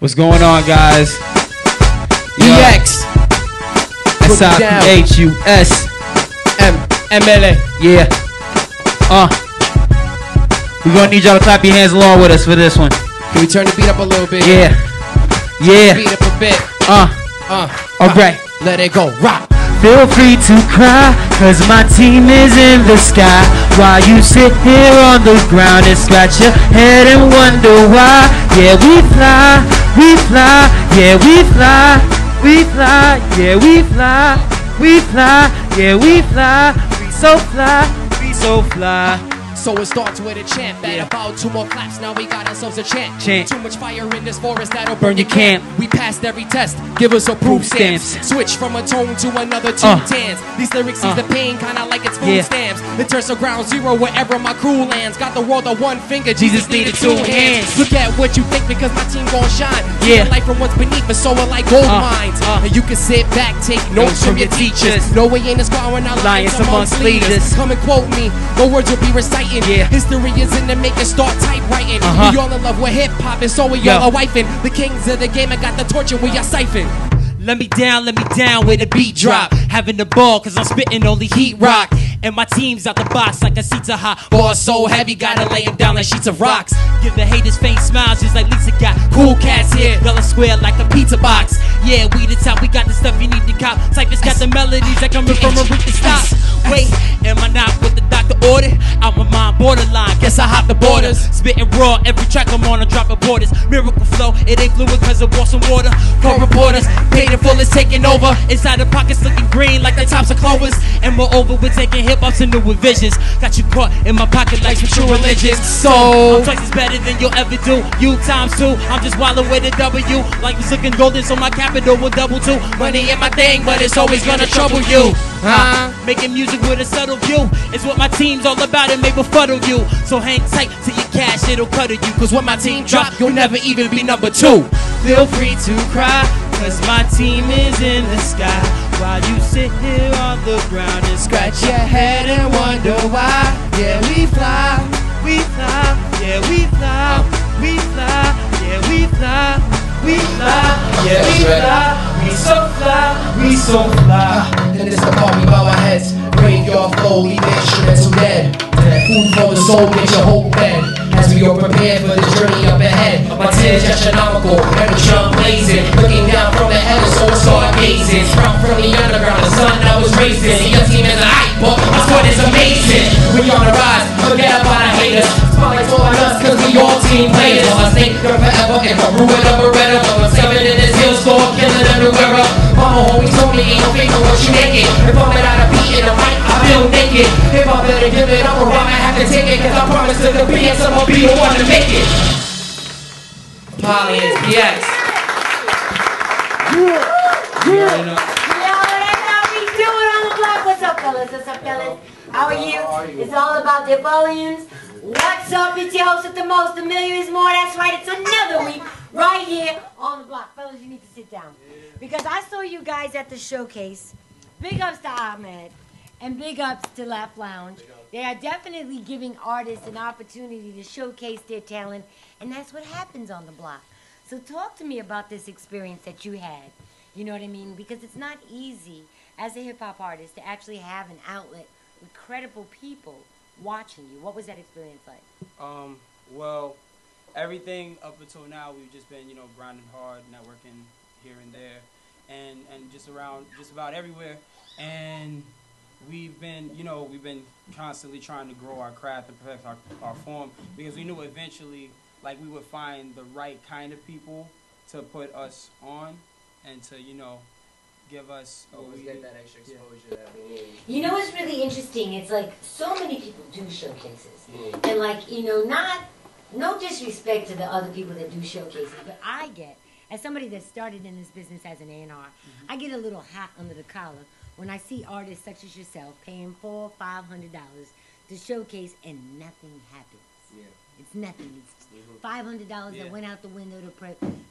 What's going on, guys? EX SIPHUS M.E.N. Yeah. We're gonna need y'all to clap your hands along with us for this one. Can we turn the beat up a little bit? Yeah. Yeah. Beat up a bit. Alright. Let it go. Rock. Feel free to cry, cause my team is in the sky. While you sit here on the ground and scratch your head and wonder why. Yeah, we fly, yeah, we fly, yeah, we fly, yeah, we fly, we so fly. So it starts with a chant that about 2 more claps. Now we got ourselves a chant. Too much fire in this forest that'll burn your camp. We passed every test. Give us a proof stamps. Switch from a tone to another 2 tans. These lyrics ease the pain, kinda like it's food stamps. It turns to ground zero wherever my crew lands. Got the world on 1 finger. Jesus needed 2 hands. Look at what you think because my team gon' shine. Yeah, life from what's beneath us, so we're like gold mines. And you can sit back, take notes from your teachers. No way in the squad, we're not lions amongst leaders. Come and quote me. No words will be reciting. Yeah. History is in the making, start typewriting. We all in love with hip-hop and so we all are wifing. The kings of the game, I got the torch and we are siphon. Let me down where the beat drop. Having the ball cause I'm spitting only heat rock. And my team's out the box like a seats are hot. Ball so heavy, gotta lay them down like sheets of rocks. Give the haters faint smiles just like Lisa got. Cool cats here, y'all are square like a pizza box. Yeah, we the top, we got the stuff you need to cop. Cyphers got the melodies that coming from a root to stop. Wait, am I not what the doctor ordered? Out my mind borderline, guess I hop the borders. Spitting raw, every track I'm on, I'm dropping borders. Miracle flow, it ain't fluid cause it wants some water. Call reporters, paid in full is taking over. Inside the pockets looking green like the tops of clovers. And moreover, we're taking hip-hop to new visions. Got you caught in my pocket like some true religion. So I'm twice as better than you'll ever do. You times 2, I'm just wildin' with a W. Like it's looking golden, so my capital will double too. Money in my thing, but it's always gonna trouble you. Making music with a subtle view is what my team's all about, it may befuddle you. So hang tight to your cash, it'll cuddle you. Cause when my team drop, you'll never even be number 2. Feel free to cry, cause my team is in the sky. While you sit here on the ground and scratch your head and wonder why. Yeah, we fly, yeah, we fly, yeah, we fly, yeah, we fly, yeah, we fly, we so fly. And it's the part we bow our heads. Graveyard flow, leave the instrumental dead. Food for the soul, get your hope fed. As we are prepared for the journey up ahead. My tears astronomical, every drum blazing. Looking down from the heavens, so start gazing. Sprung from the underground, the sun that was raising. See your team is a hype, but my squad is amazing. We on the rise, forget about our haters. Spotlight's all on us, cause we all team players. All I think you're forever, if I ruin a Beretta. But I'm 7 in this hill store, killing a new era. Mama homie told me, ain't no fake for what you naked. If I'm without a beat in the mic, I feel naked. If I better give it up, or I might have to take it. Cause I promise to the BX, I'ma be the one to make it. Apalons, BX. Yo, that's how we do it on the block. What's up, fellas? What's up, fellas? How are you? It's all about the Apalons. What's up? It's your host with the most, Ameliaismore. That's right, it's another week right here on the block. Fellas, you need to sit down. Because I saw you guys at the showcase. Big ups to Ahmed. And big ups to Laugh Lounge. They are definitely giving artists an opportunity to showcase their talent, and that's what happens on the block. So talk to me about this experience that you had. You know what I mean? Because it's not easy as a hip-hop artist to actually have an outlet with credible people watching you. What was that experience like? Well, everything up until now, we've just been, grinding hard, networking here and there, and just around, just about everywhere. And we've been constantly trying to grow our craft and perfect our form, because we knew eventually, we would find the right kind of people to put us on and to, give us get that extra exposure that we need. You know what's really interesting? It's like so many people do showcases. And no disrespect to the other people that do showcases, but I get, as somebody that started in this business as an A&R, I get a little hot under the collar when I see artists such as yourself paying $400 or $500 to showcase and nothing happens. Yeah. It's nothing. It's $500 that went out the window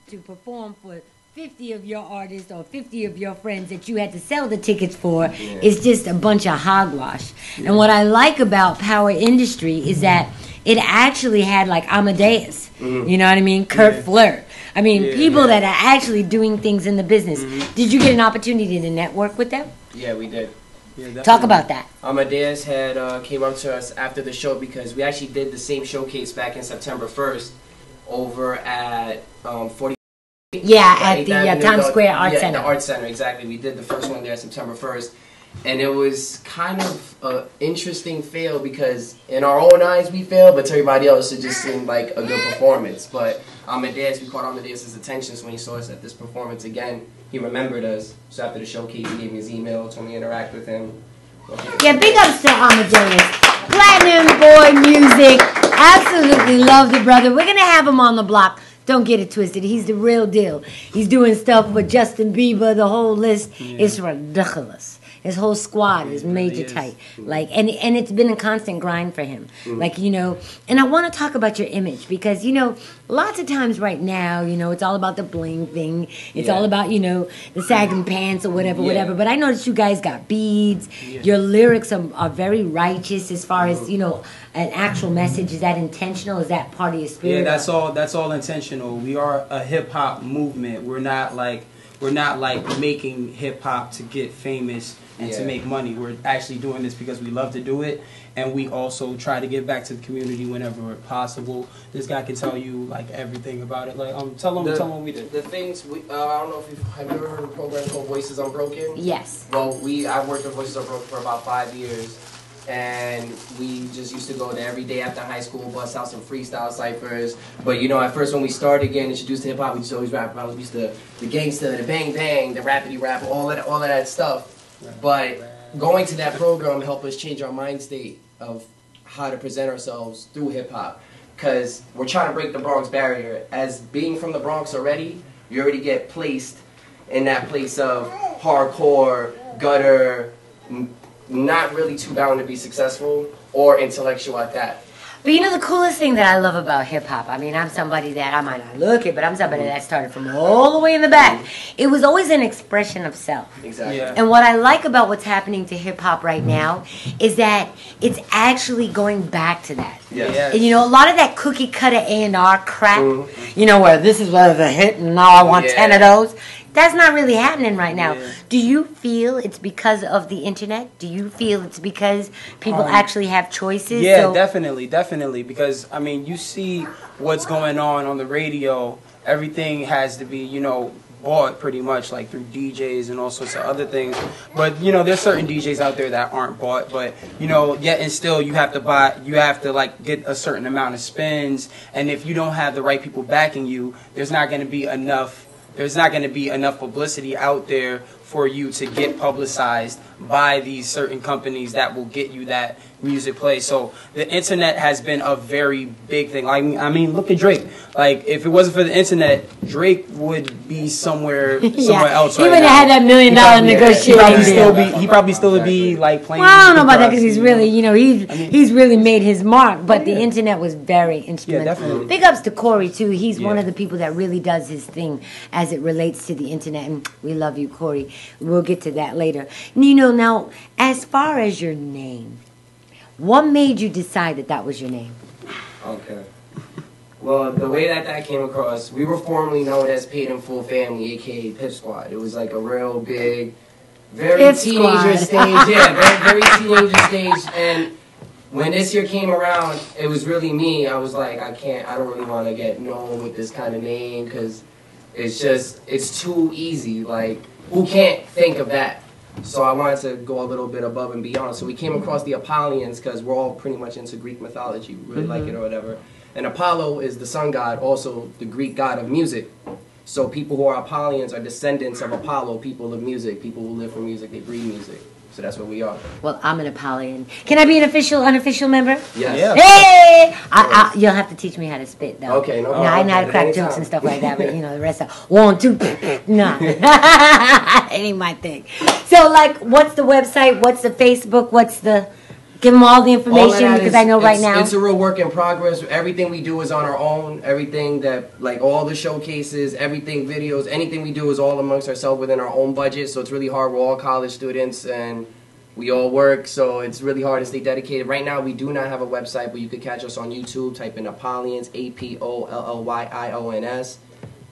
to perform for 50 of your artists or 50 of your friends that you had to sell the tickets for. Is just a bunch of hogwash. And what I like about Power Industry is that it actually had like Amadeus, you know what I mean? Kurt Flirt. I mean, people that are actually doing things in the business. Did you get an opportunity to network with them? Yeah, we did. Yeah, Talk about that. Amadeus had came up to us after the show because we actually did the same showcase back in September 1st over at 40. Yeah, at the Times Square Art Center. Yeah, the Art Center, exactly. We did the first one there September 1st. And it was kind of an interesting fail because in our own eyes we failed, but to everybody else it just seemed like a good performance. But Amadeus, we caught Amadeus' attention, so when he saw us at this performance again, he remembered us. So after the showcase, he gave me his email, told me to interact with him. Yeah, big ups to Amadeus. Platinum Boy Music. Absolutely love the brother. We're going to have him on the block. Don't get it twisted. He's the real deal. He's doing stuff with Justin Bieber. The whole list is ridiculous. His whole squad is major tight. Like, and it's been a constant grind for him. Like, you know, and I want to talk about your image because, you know, lots of times right now, you know, it's all about the bling thing. It's all about, you know, the sagging pants or whatever, whatever. But I noticed you guys got beads. Your lyrics are very righteous as far as, you know, an actual message. Is that intentional? Is that part of your spirit? Yeah, that's all intentional. We are a hip hop movement. We're not like making hip hop to get famous and to make money. We're actually doing this because we love to do it, and we also try to give back to the community whenever possible. This guy can tell you like everything about it. Like, tell him what we did. The things I don't know if have you ever heard of a program called Voices Unbroken? Yes. Well, I worked with Voices Unbroken for about 5 years. And we just used to go there every day after high school, bust out some freestyle ciphers. But you know, at first when we started getting introduced to hip hop, we just always rap about the gangsta, the bang bang, the rappity rap, all of that stuff. But going to that program helped us change our mind state of how to present ourselves through hip hop, because we're trying to break the Bronx barrier. As being from the Bronx already, you already get placed in that place of hardcore, gutter, not really too bound to be successful or intellectual at that. But you know the coolest thing that I love about hip-hop, I mean, I'm somebody that, I might not look it, but I'm somebody that started from all the way in the back. It was always an expression of self. Exactly. Yeah. And what I like about what's happening to hip-hop right now is that it's actually going back to that. Yes. And you know, a lot of that cookie-cutter A&R crap, you know, where this is what the hit and now I want 10 of those. That's not really happening right now. Do you feel it's because of the internet? Do you feel it's because people actually have choices? Yeah, so definitely. Because, I mean, you see what's going on the radio. Everything has to be, you know, bought pretty much, like through DJs and all sorts of other things. But, you know, there's certain DJs out there that aren't bought. But, you know, yet and still you have to like get a certain amount of spins. And if you don't have the right people backing you, there's not going to be enough publicity out there for you to get publicized by these certain companies that will get you that music play. So the internet has been a very big thing. Like, I mean, look at Drake. Like, if it wasn't for the internet, Drake would be somewhere else right now. He would have had that $1 million negotiating deal. He probably still would be like playing. Well, I don't know about that because he's really, you know, he's really made his mark. But the internet was very instrumental. Yeah, definitely. Big ups to Corey too. He's one of the people that really does his thing as it relates to the internet. And we love you, Corey. We'll get to that later. You know, now as far as your name, what made you decide that was your name? Okay. Well, the way that came across, we were formerly known as Paid in Full Family, a.k.a. Pip Squad. It was like a real big, very Pip teenager Squad. stage. Yeah, very teenager stage. And when this year came around, it was really me. I was like, I don't really want to get known with this kind of name because it's too easy. Like, who can't think of that? So I wanted to go a little bit above and beyond. So we came across the Apalons because we're all pretty much into Greek mythology. We really like it or whatever. And Apollo is the sun god, also the Greek god of music. So people who are Apollons are descendants of Apollo, people of music, people who live for music, they breathe music. So that's what we are. Well, I'm an Apollyon. Can I be an unofficial member? Yes. Yeah. Hey! You'll have to teach me how to spit, though. Okay, no problem. I know how to crack Anytime. jokes and stuff like that, but, you know, the rest of 1, 2, nah. It ain't my thing. So, like, what's the website? What's the Facebook? Give them all the information because I know right now. It's a real work in progress. Everything we do is on our own. Everything like all the showcases, everything, videos, anything we do is all amongst ourselves within our own budget. So it's really hard. We're all college students and we all work. So it's really hard to stay dedicated. Right now, we do not have a website, but you could catch us on YouTube. Type in Apallions, Apollyons.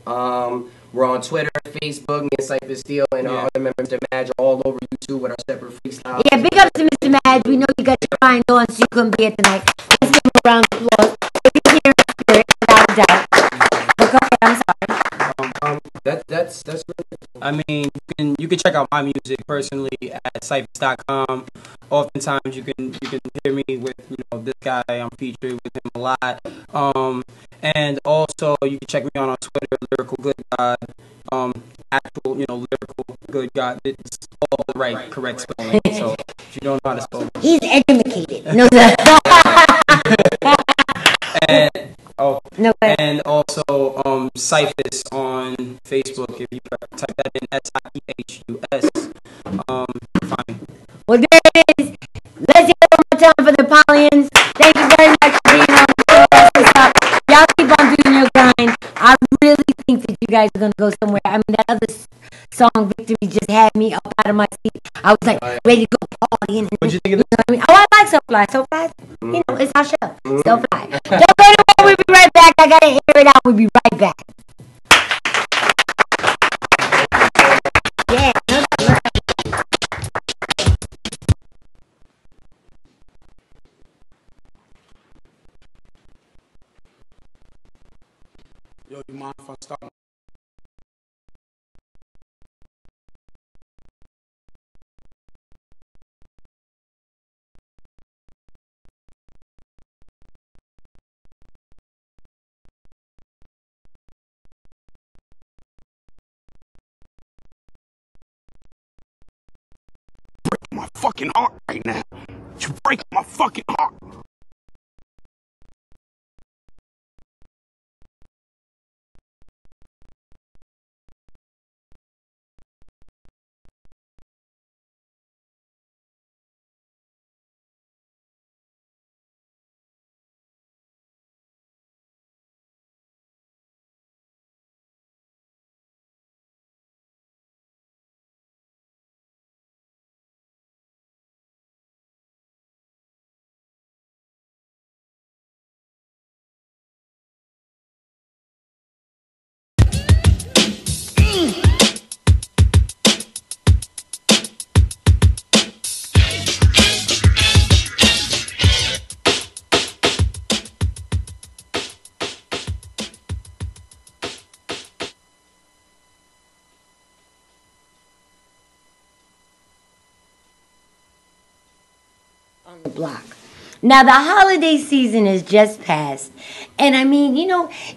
We're on Twitter, Facebook, me and Cypher Steele, and our other members, Mr. Madge, are all over YouTube with our separate freestyles. Yeah, big up to Mr. Madge. We know you got your grind on, so you couldn't be here tonight. Let's give him a round of applause. If you're here in spirit, without a doubt. But go ahead, I'm sorry. That's really. I mean, you can check out my music personally at cyphers.com. Oftentimes you can hear me with this guy. I'm featured with him a lot. And also you can check me out on Twitter, Lyrical Good God. Actual Lyrical Good God. It's all the right correct spelling. So if you don't know how to spell it, He's educated. No, sir. and also Cyphers on Facebook. If you type that in, SIEHUS. Fine. Well, there it is. Let's hear it one more time for the Apalons. Thank you very much for being on the show. That's what's up. Y'all keep on doing your grind. I really think that you guys are going to go somewhere. I mean, that other song, Victory, just had me up out of my seat. I was like, ready to go partying. What'd you think of it? I mean? Oh, I like So Fly. So Fly, it's our show. So Fly. Don't go anywhere. We'll be right back. I got to air it out. We'll be right back. Yeah. Yo, you mind if I start? Breaking my fucking heart right now. You breaking my fucking heart. On the block. Now the holiday season is just passed, and I mean,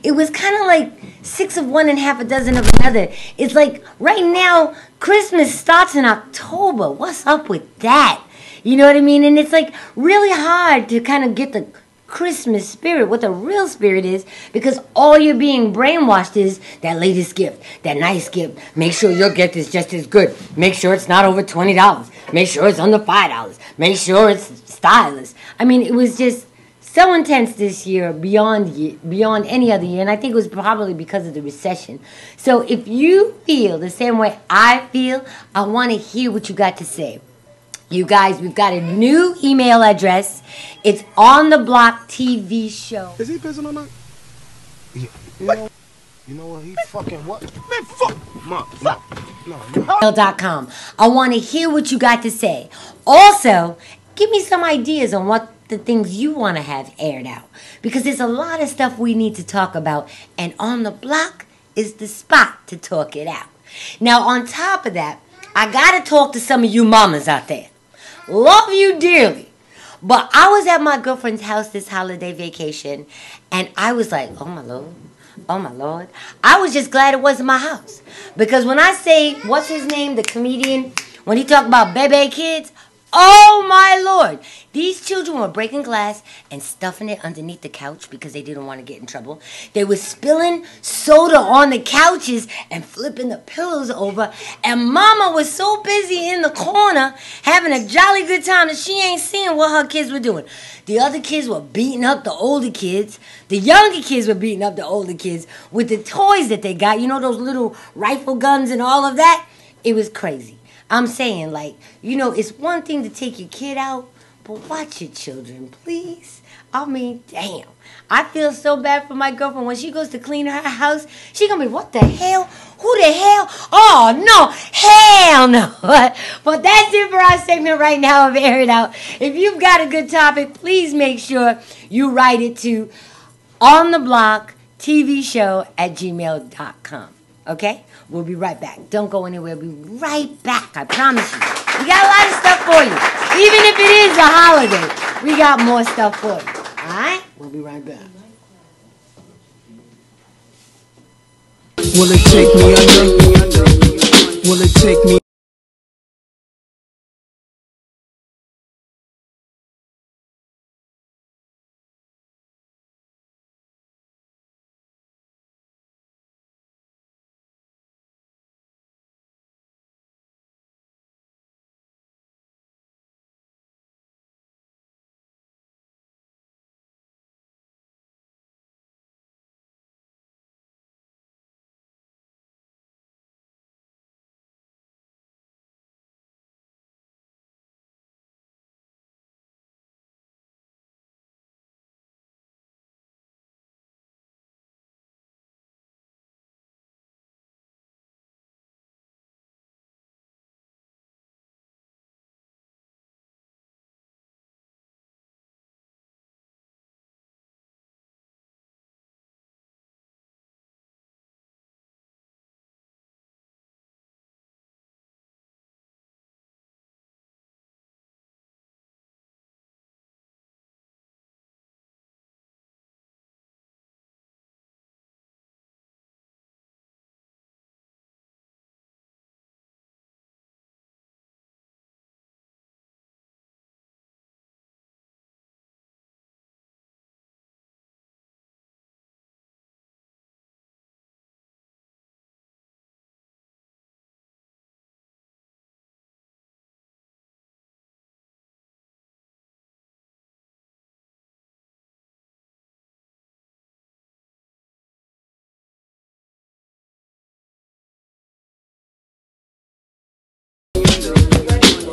it was kind of like 6 of one and half a dozen of another. It's like right now Christmas starts in October. What's up with that? You know what I mean? And it's like really hard to kind of get the Christmas spirit, what the real spirit is, because all you're being brainwashed is that latest gift, that nice gift. Make sure your gift is just as good. Make sure it's not over $20. Make sure it's under $5. Make sure it's stylish. I mean, it was just so intense this year, beyond any other year, and I think it was probably because of the recession. So if you feel the same way I feel, I want to hear what you got to say. You guys, we've got a new email address. It's On the Block TV show. Is he pissing on that? Yeah. What? You know what? He fucking what? Man, fuck. No. I want to hear what you got to say. Also, give me some ideas on what the things you want to have aired out. Because there's a lot of stuff we need to talk about. And On the Block is the spot to talk it out. Now, on top of that, I got to talk to some of you mamas out there. Love you dearly. But I was at my girlfriend's house this holiday vacation, and I was like, oh my Lord, oh my Lord. I was just glad it wasn't my house. Because when I say, what's his name, the comedian, when he talked about bebe kids, oh my Lord. These children were breaking glass and stuffing it underneath the couch because they didn't want to get in trouble. They were spilling soda on the couches and flipping the pillows over. And Mama was so busy in the corner having a jolly good time that she ain't seeing what her kids were doing. The other kids were beating up the older kids. The younger kids were beating up the older kids with the toys that they got. You know, those little rifle guns and all of that? It was crazy. I'm saying, it's one thing to take your kid out, But watch it, children, please. I mean, damn. I feel so bad for my girlfriend. When she goes to clean her house, she gonna be, what the hell? Who the hell? Oh, no. Hell no. But that's it for our segment right now of Air It Out. If you've got a good topic, please make sure you write it to ontheblocktvshow@gmail.com. Okay? We'll be right back. Don't go anywhere. We'll be right back. I promise you. We got a lot of stuff for you. Even if it is a holiday, we got more stuff for you. All right? We'll be right back. Will it take me under? Will it take me?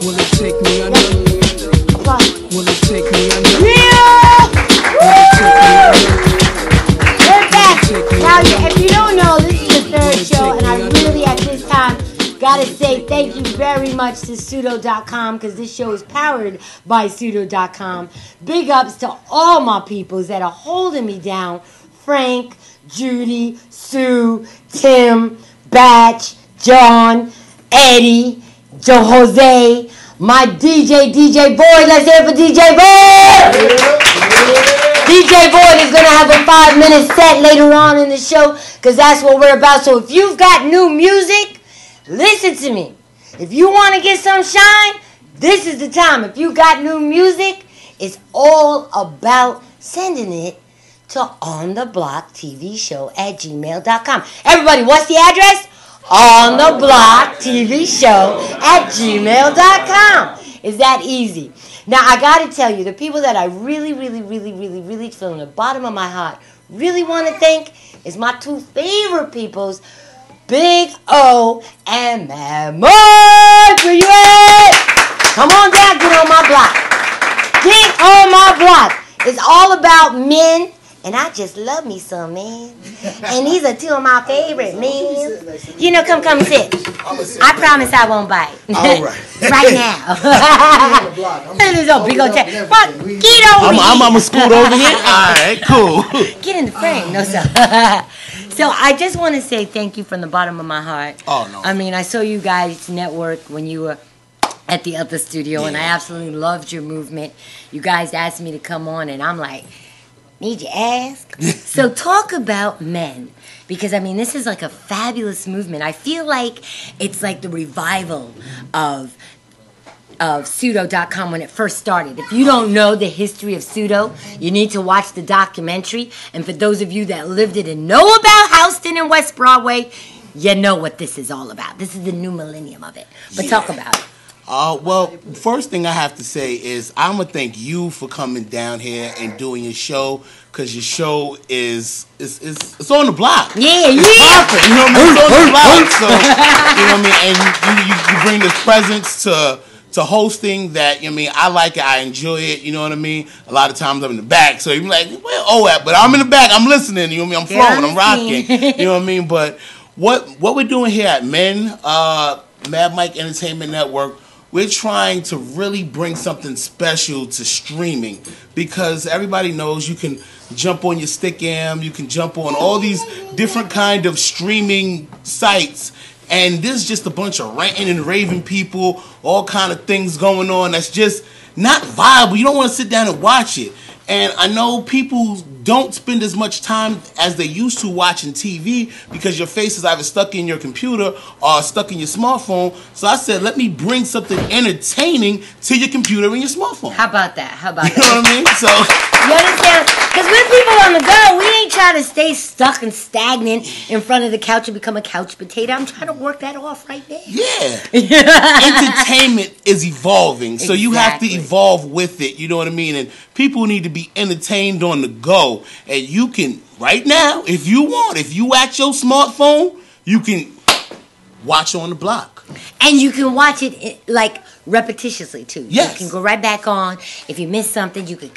Will it take me under? Will it take me under? Yeah! Will it take me under? We're back. Now, if you don't know, this is the third show, and I really, at this time, gotta say thank you very much to Pseudo.com, because this show is powered by Pseudo.com. Big ups to all my peoples that are holding me down. Frank, Judy, Sue, Tim, Batch, John, Eddie, Joe Jose, my DJ Boyd. Let's hear it for DJ Boyd. DJ Boyd is going to have a 5-minute set later on in the show, because that's what we're about. So if you've got new music, listen to me. If you want to get some shine, this is the time. If you got new music, it's all about sending it to ontheblocktvshow@gmail.com. Everybody, what's the address? ontheblocktvshow@gmail.com. Is that easy? Now, I got to tell you, the people that I really feel in the bottom of my heart really want to thank is my two favorite peoples, Big O and Mad Mike. Where you at? Come on down, get on my block. Get on my block. It's all about men. And I just love me some, man. And these are two of my favorite men. You know, come sit. I promise I won't bite. All right. Right now. There's a big old check. What? Get over here. I'm gonna scoot over here. All right, cool. Get in the frame. No, sir. So I just want to say thank you from the bottom of my heart. Oh, no. I mean, I saw you guys network when you were at the other studio, and I absolutely loved your movement. You guys asked me to come on, and I'm like, need you ask? So talk about men, because I mean this is like a fabulous movement. I feel like it's like the revival of Pseudo.com when it first started. If you don't know the history of Pseudo, you need to watch the documentary. And for those of you that lived it and know about Houston and West Broadway, you know what this is all about. This is the new millennium of it. But talk about it. Well, first thing I have to say is I'm going to thank you for coming down here and doing your show, because your show is it's on the block. Yeah, it's perfect. You know what I mean? It's on the block. So, you know what I mean? And you bring this presence to to hosting that, you know what I mean, I like it, I enjoy it, you know what I mean? A lot of times I'm in the back, so you're like, where at? But I'm in the back, I'm listening, you know what I mean? I'm flowing, I'm rocking, you know what I mean? But what we're doing here at M.E.N, Mad Mike Entertainment Network, we're trying to really bring something special to streaming, because everybody knows you can jump on your Stickam, you can jump on all these different kind of streaming sites, and there's just a bunch of ranting and raving people, all kind of things going on that's just not viable. You don't want to sit down and watch it. And I know people don't spend as much time as they used to watching TV because your face is either stuck in your computer or stuck in your smartphone. So I said, let me bring something entertaining to your computer and your smartphone. How about that? How about You know what I mean? So you understand? Because we're people on the go. We ain't trying to stay stuck and stagnant in front of the couch and become a couch potato. I'm trying to work that off right there. yeah. Entertainment is evolving. So you have to evolve with it. You know what I mean? And people need to be entertained on the go. And you can, right now, if you want, if you at your smartphone, you can watch on the block. And you can watch it like repetitiously too. Yes. You can go right back on. If you miss something, you could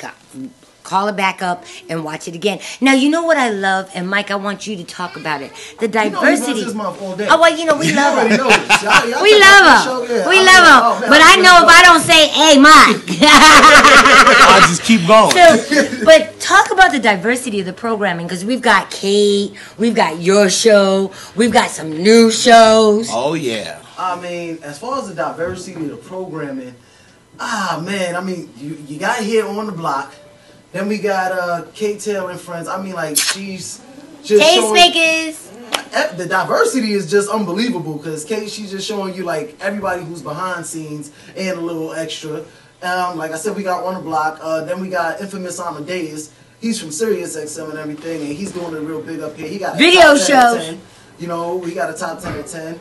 call it back up and watch it again. Now, you know what I love, and Mike, I want you to talk about it. The diversity. Oh, well, you know, we love him. We love him. We love him. But I know if I don't say, hey, Mike. I'll just keep going. So, but talk about the diversity of the programming, because we've got Kate, we've got your show, we've got some new shows. Oh, yeah. I mean, as far as the diversity of the programming, man, I mean, you got here on the block. Then we got Kate Taylor and friends. I mean, like, she's just Tastemakers. The diversity is just unbelievable, because Kate, she's just showing you like everybody who's behind scenes and a little extra. Like I said, we got On the Block. Then we got infamous Amadeus. He's from Sirius XM and everything, and he's doing it real big up here. He got a video top 10 show. of 10. You know, we got a top 10 of 10.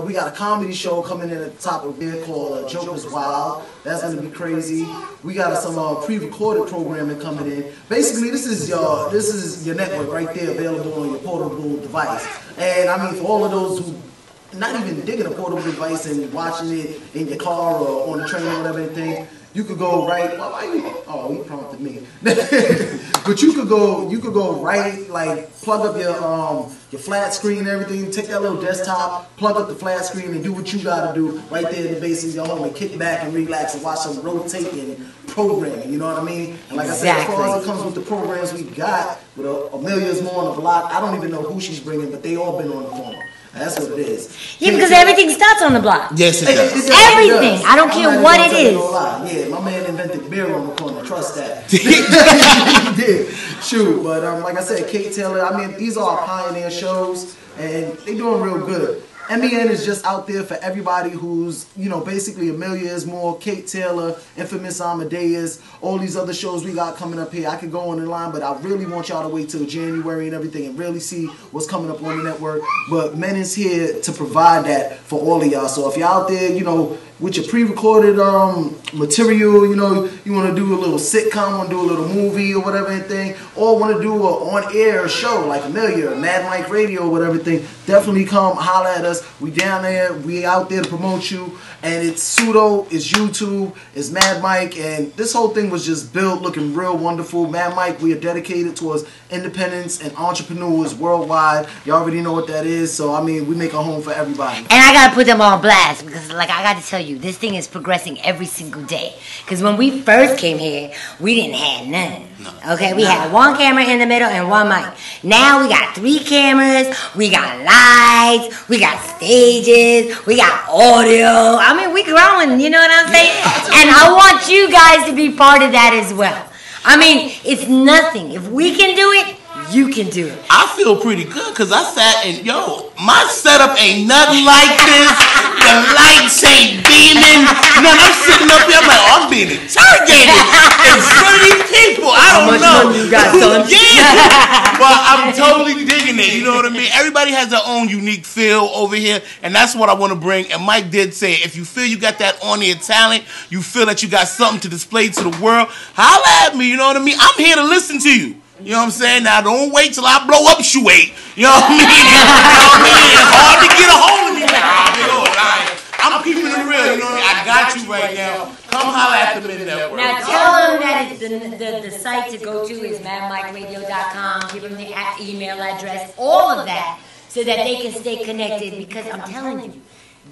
We got a comedy show coming in at the top of there called Joker's Wild. That's gonna be crazy. We got some pre-recorded programming coming in. Basically, this is your network right there, available on your portable device. And I mean, for all of those who not even digging a portable device and watching it in your car or on the train or whatever anything, you could go right. Oh, he prompted me. But you could go right, like plug up your flat screen and everything. Take that little desktop, plug up the flat screen, and do what you gotta do right there in the base of your home and kick back and relax and watch some rotating programming. You know what I mean? And like I said, as far as it comes with the programs we got, with Ameliaismore on the block, I don't even know who she's bringing, but they all been on the corner. That's what it is. Yeah, because everything starts on the block. Yes, it does. Everything. I don't care what it is. Yeah, my man invented beer on the corner. Trust that. He did. Shoot, but like I said, Kate Taylor, I mean, these are pioneer shows, and they doing real good. M.E.N is just out there for everybody who's, you know, basically Ameliaismore, Kate Taylor, infamous Amadeus, all these other shows we got coming up here. I could go on the line, but I really want y'all to wait till January and everything and really see what's coming up on the network. But M.E.N is here to provide that for all of y'all. So if you're out there, you know, with your pre-recorded material, you know, you want to do a little sitcom, want to do a little movie or whatever anything, or want to do an on-air show like Amelia or Mad Mike Radio or whatever thing, definitely come holler at us. We down there, we out there to promote you, and it's Pseudo, it's YouTube, it's Mad Mike, and this whole thing was just built looking real wonderful. Mad Mike, we are dedicated towards independence and entrepreneurs worldwide. You already know what that is, so I mean, we make a home for everybody. And I gotta put them on blast, because like I gotta tell you, this thing is progressing every single day. Because when we first came here, we didn't have none. Okay, we had one camera in the middle and one mic. Now we got 3 cameras, we got lights, we got stages, we got audio. I mean, we growing, you know what I'm saying? And I want you guys to be part of that as well. I mean, it's nothing. If we can do it, you can do it. I feel pretty good because I sat and, yo, my setup ain't nothing like this. The lights ain't beaming. None. I'm sitting up here, I'm like, oh, I'm being interrogated in front of these people. I don't know. You got, son? Yeah. But I'm totally digging it. You know what I mean? Everybody has their own unique feel over here, and that's what I want to bring. And Mike did say, if you feel you got that on-air talent, you feel that you got something to display to the world, holla at me. You know what I mean? I'm here to listen to you. You know what I'm saying? Now, don't wait till I blow up Shuate. You know what I mean? You know what I mean? It's hard to get a hold of me. Like, I'm keeping it real. You know what I mean? I got you right now. Come holler at the M.E.N Network. Now tell them that it's the site to go to is madmicradio.com. Give them the email address, all of that, so that they can stay connected. Because I'm telling you,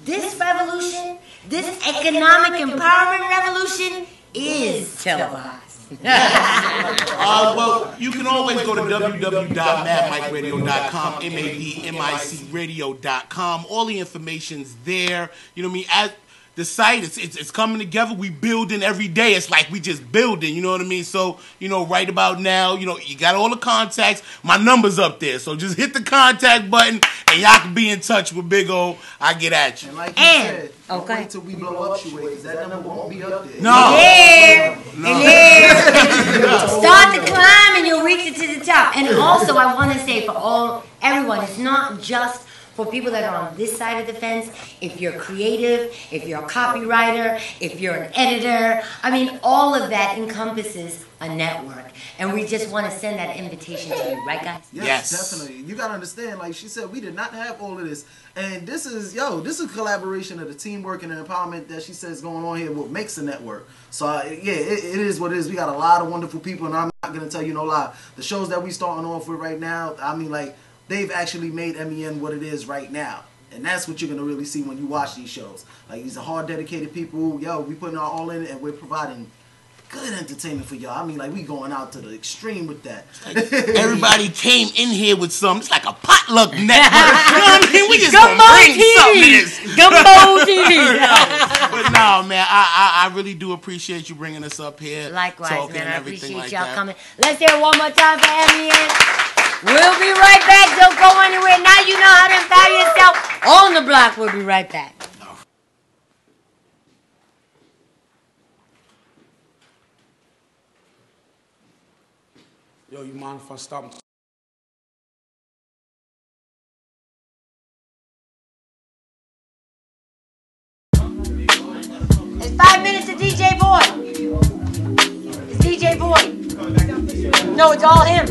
this revolution, this economic empowerment revolution, is televised. Well, you can always go to www.madmicradio.com, MADMICradio.com. All the information's there. You know what I mean? As the site, it's coming together. We building every day. It's like we just building. You know what I mean? So, you know, right about now, you know, you got all the contacts. My number's up there. So just hit the contact button and y'all can be in touch with Big O. I get at you. And like you said, don't wait till we blow up, because that number won't be up there. No. Start the climb and you'll reach it to the top. And also, I want to say for everyone, it's not just for people that are on this side of the fence. If you're creative, if you're a copywriter, if you're an editor, I mean, all of that encompasses a network. And we just want to send that invitation to you, right, guys? Yes, definitely. You got to understand, like she said, we did not have all of this. And this is collaboration of the teamwork and the empowerment that she says going on here, what makes a network. So, yeah, it is what it is. We got a lot of wonderful people, and I'm not going to tell you no lie. The shows that we starting off with right now, I mean, like, they've actually made M.E.N what it is right now. And that's what you're going to really see when you watch these shows. Like, these are hard, dedicated people. Yo, we putting our all in it, and we're providing good entertainment for y'all. I mean, like, we going out to the extreme with that. Like, everybody came in here with some. It's like a potluck network. You know what I mean? We just gonna bring something to this. Gumbo TV. But no, man, I really do appreciate you bringing us up here. Likewise, man. I appreciate y'all coming. Let's hear it one more time for M.E.N. We'll be right back. Don't go anywhere. Now you know how to empower yourself on the block. We'll be right back. Yo, you mind if I stop? It's 5 minutes to DJ Boy. It's DJ Boy. No, it's all him.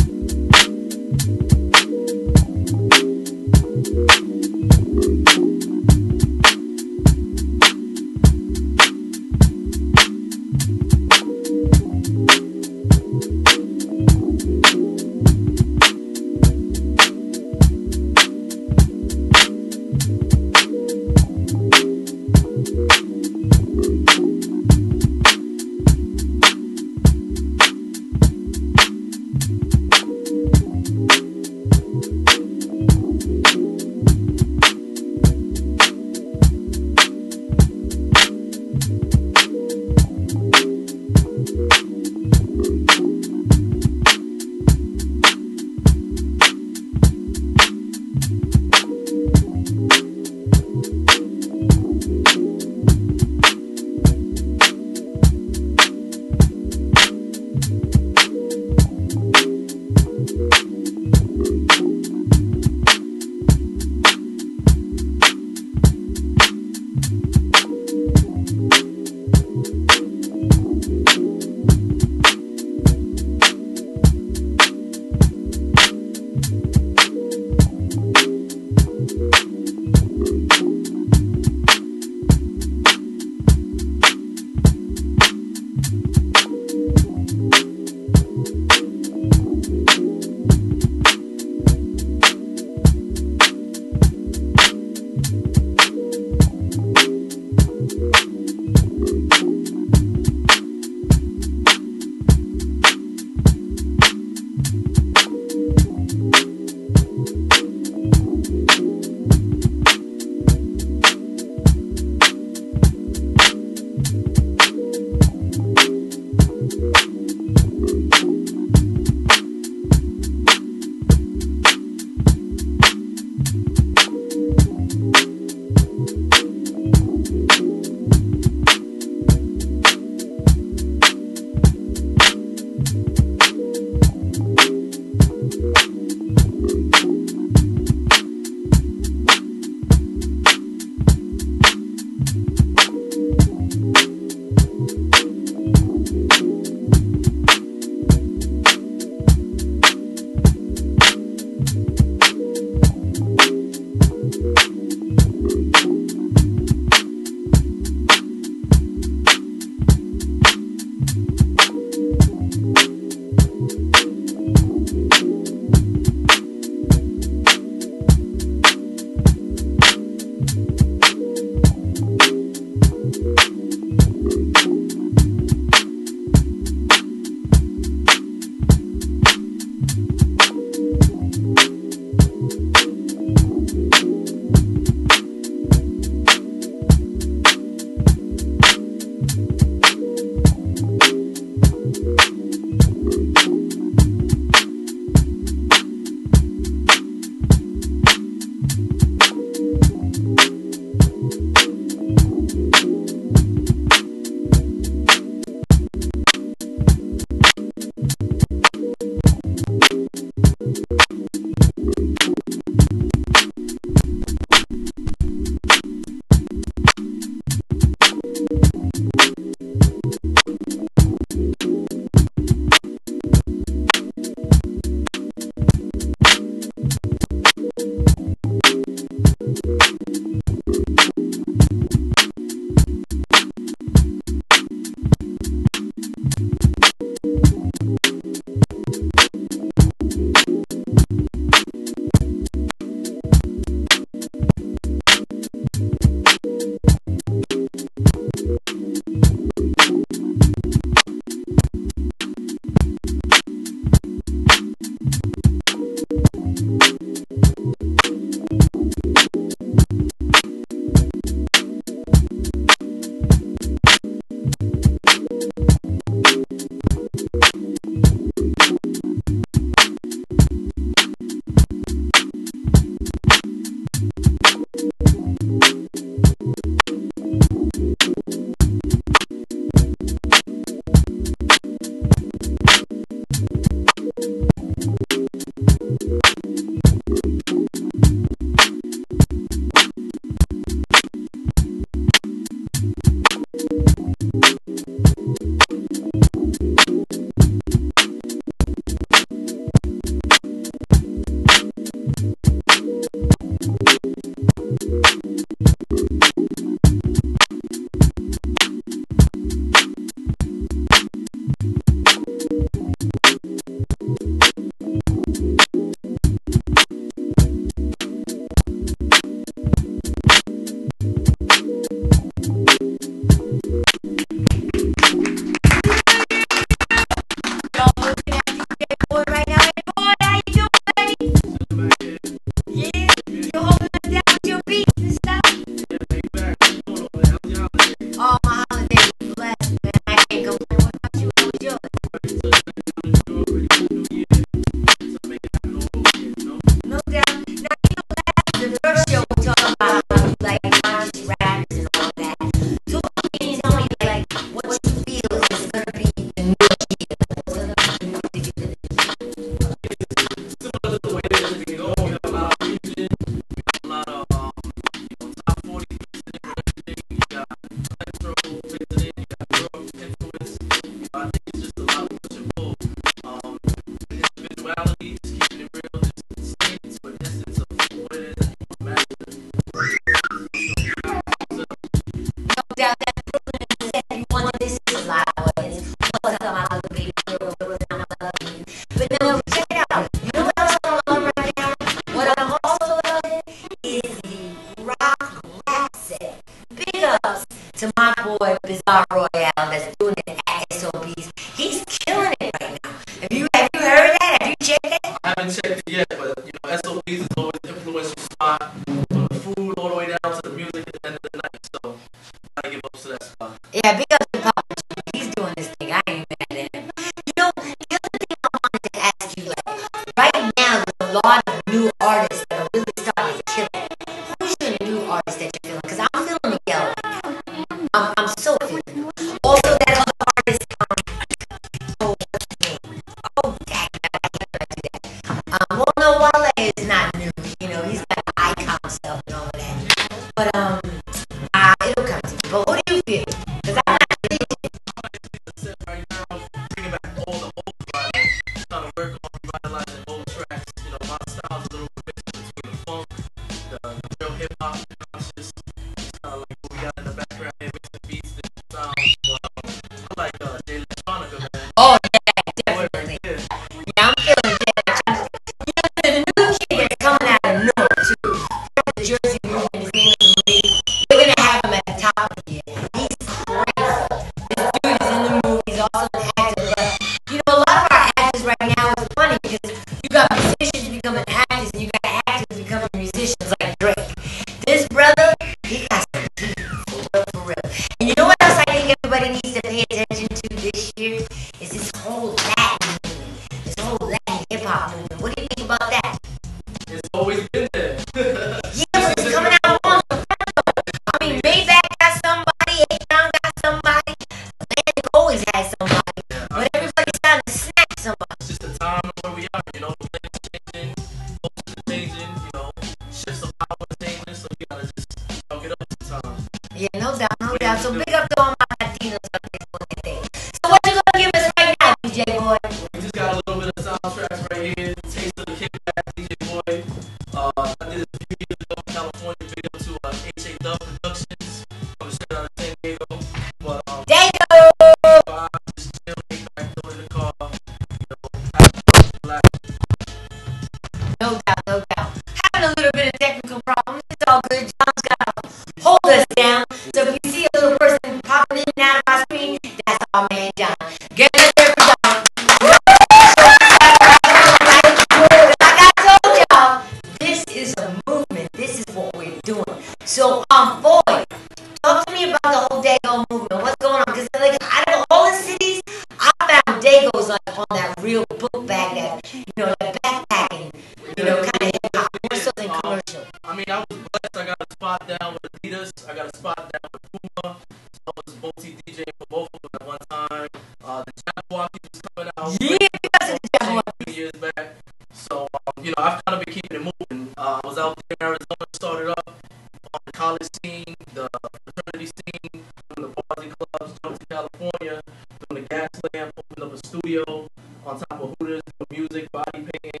up a studio on top of Hooters for music, body painting.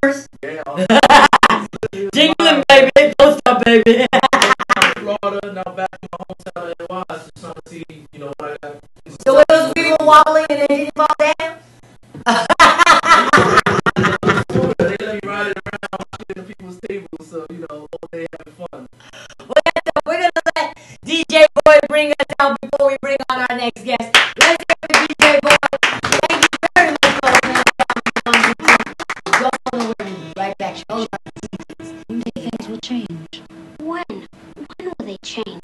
Hooters? Yeah. Jingling, baby. Don't stop, baby. Florida, now back in my hometown in NY, just trying to see, you know, what I got. So it was we were wobbling and then didn't fall down? They let me ride it around, cleaning people's tables, so, you know, all day having fun. Well, we're going to let DJ Boy bring us out before we bring on our next guest. Let's hear it, DJ Boy. Thank you very much for coming. Go on and we'll be right back. Show us. One day things will change. When? When will they change?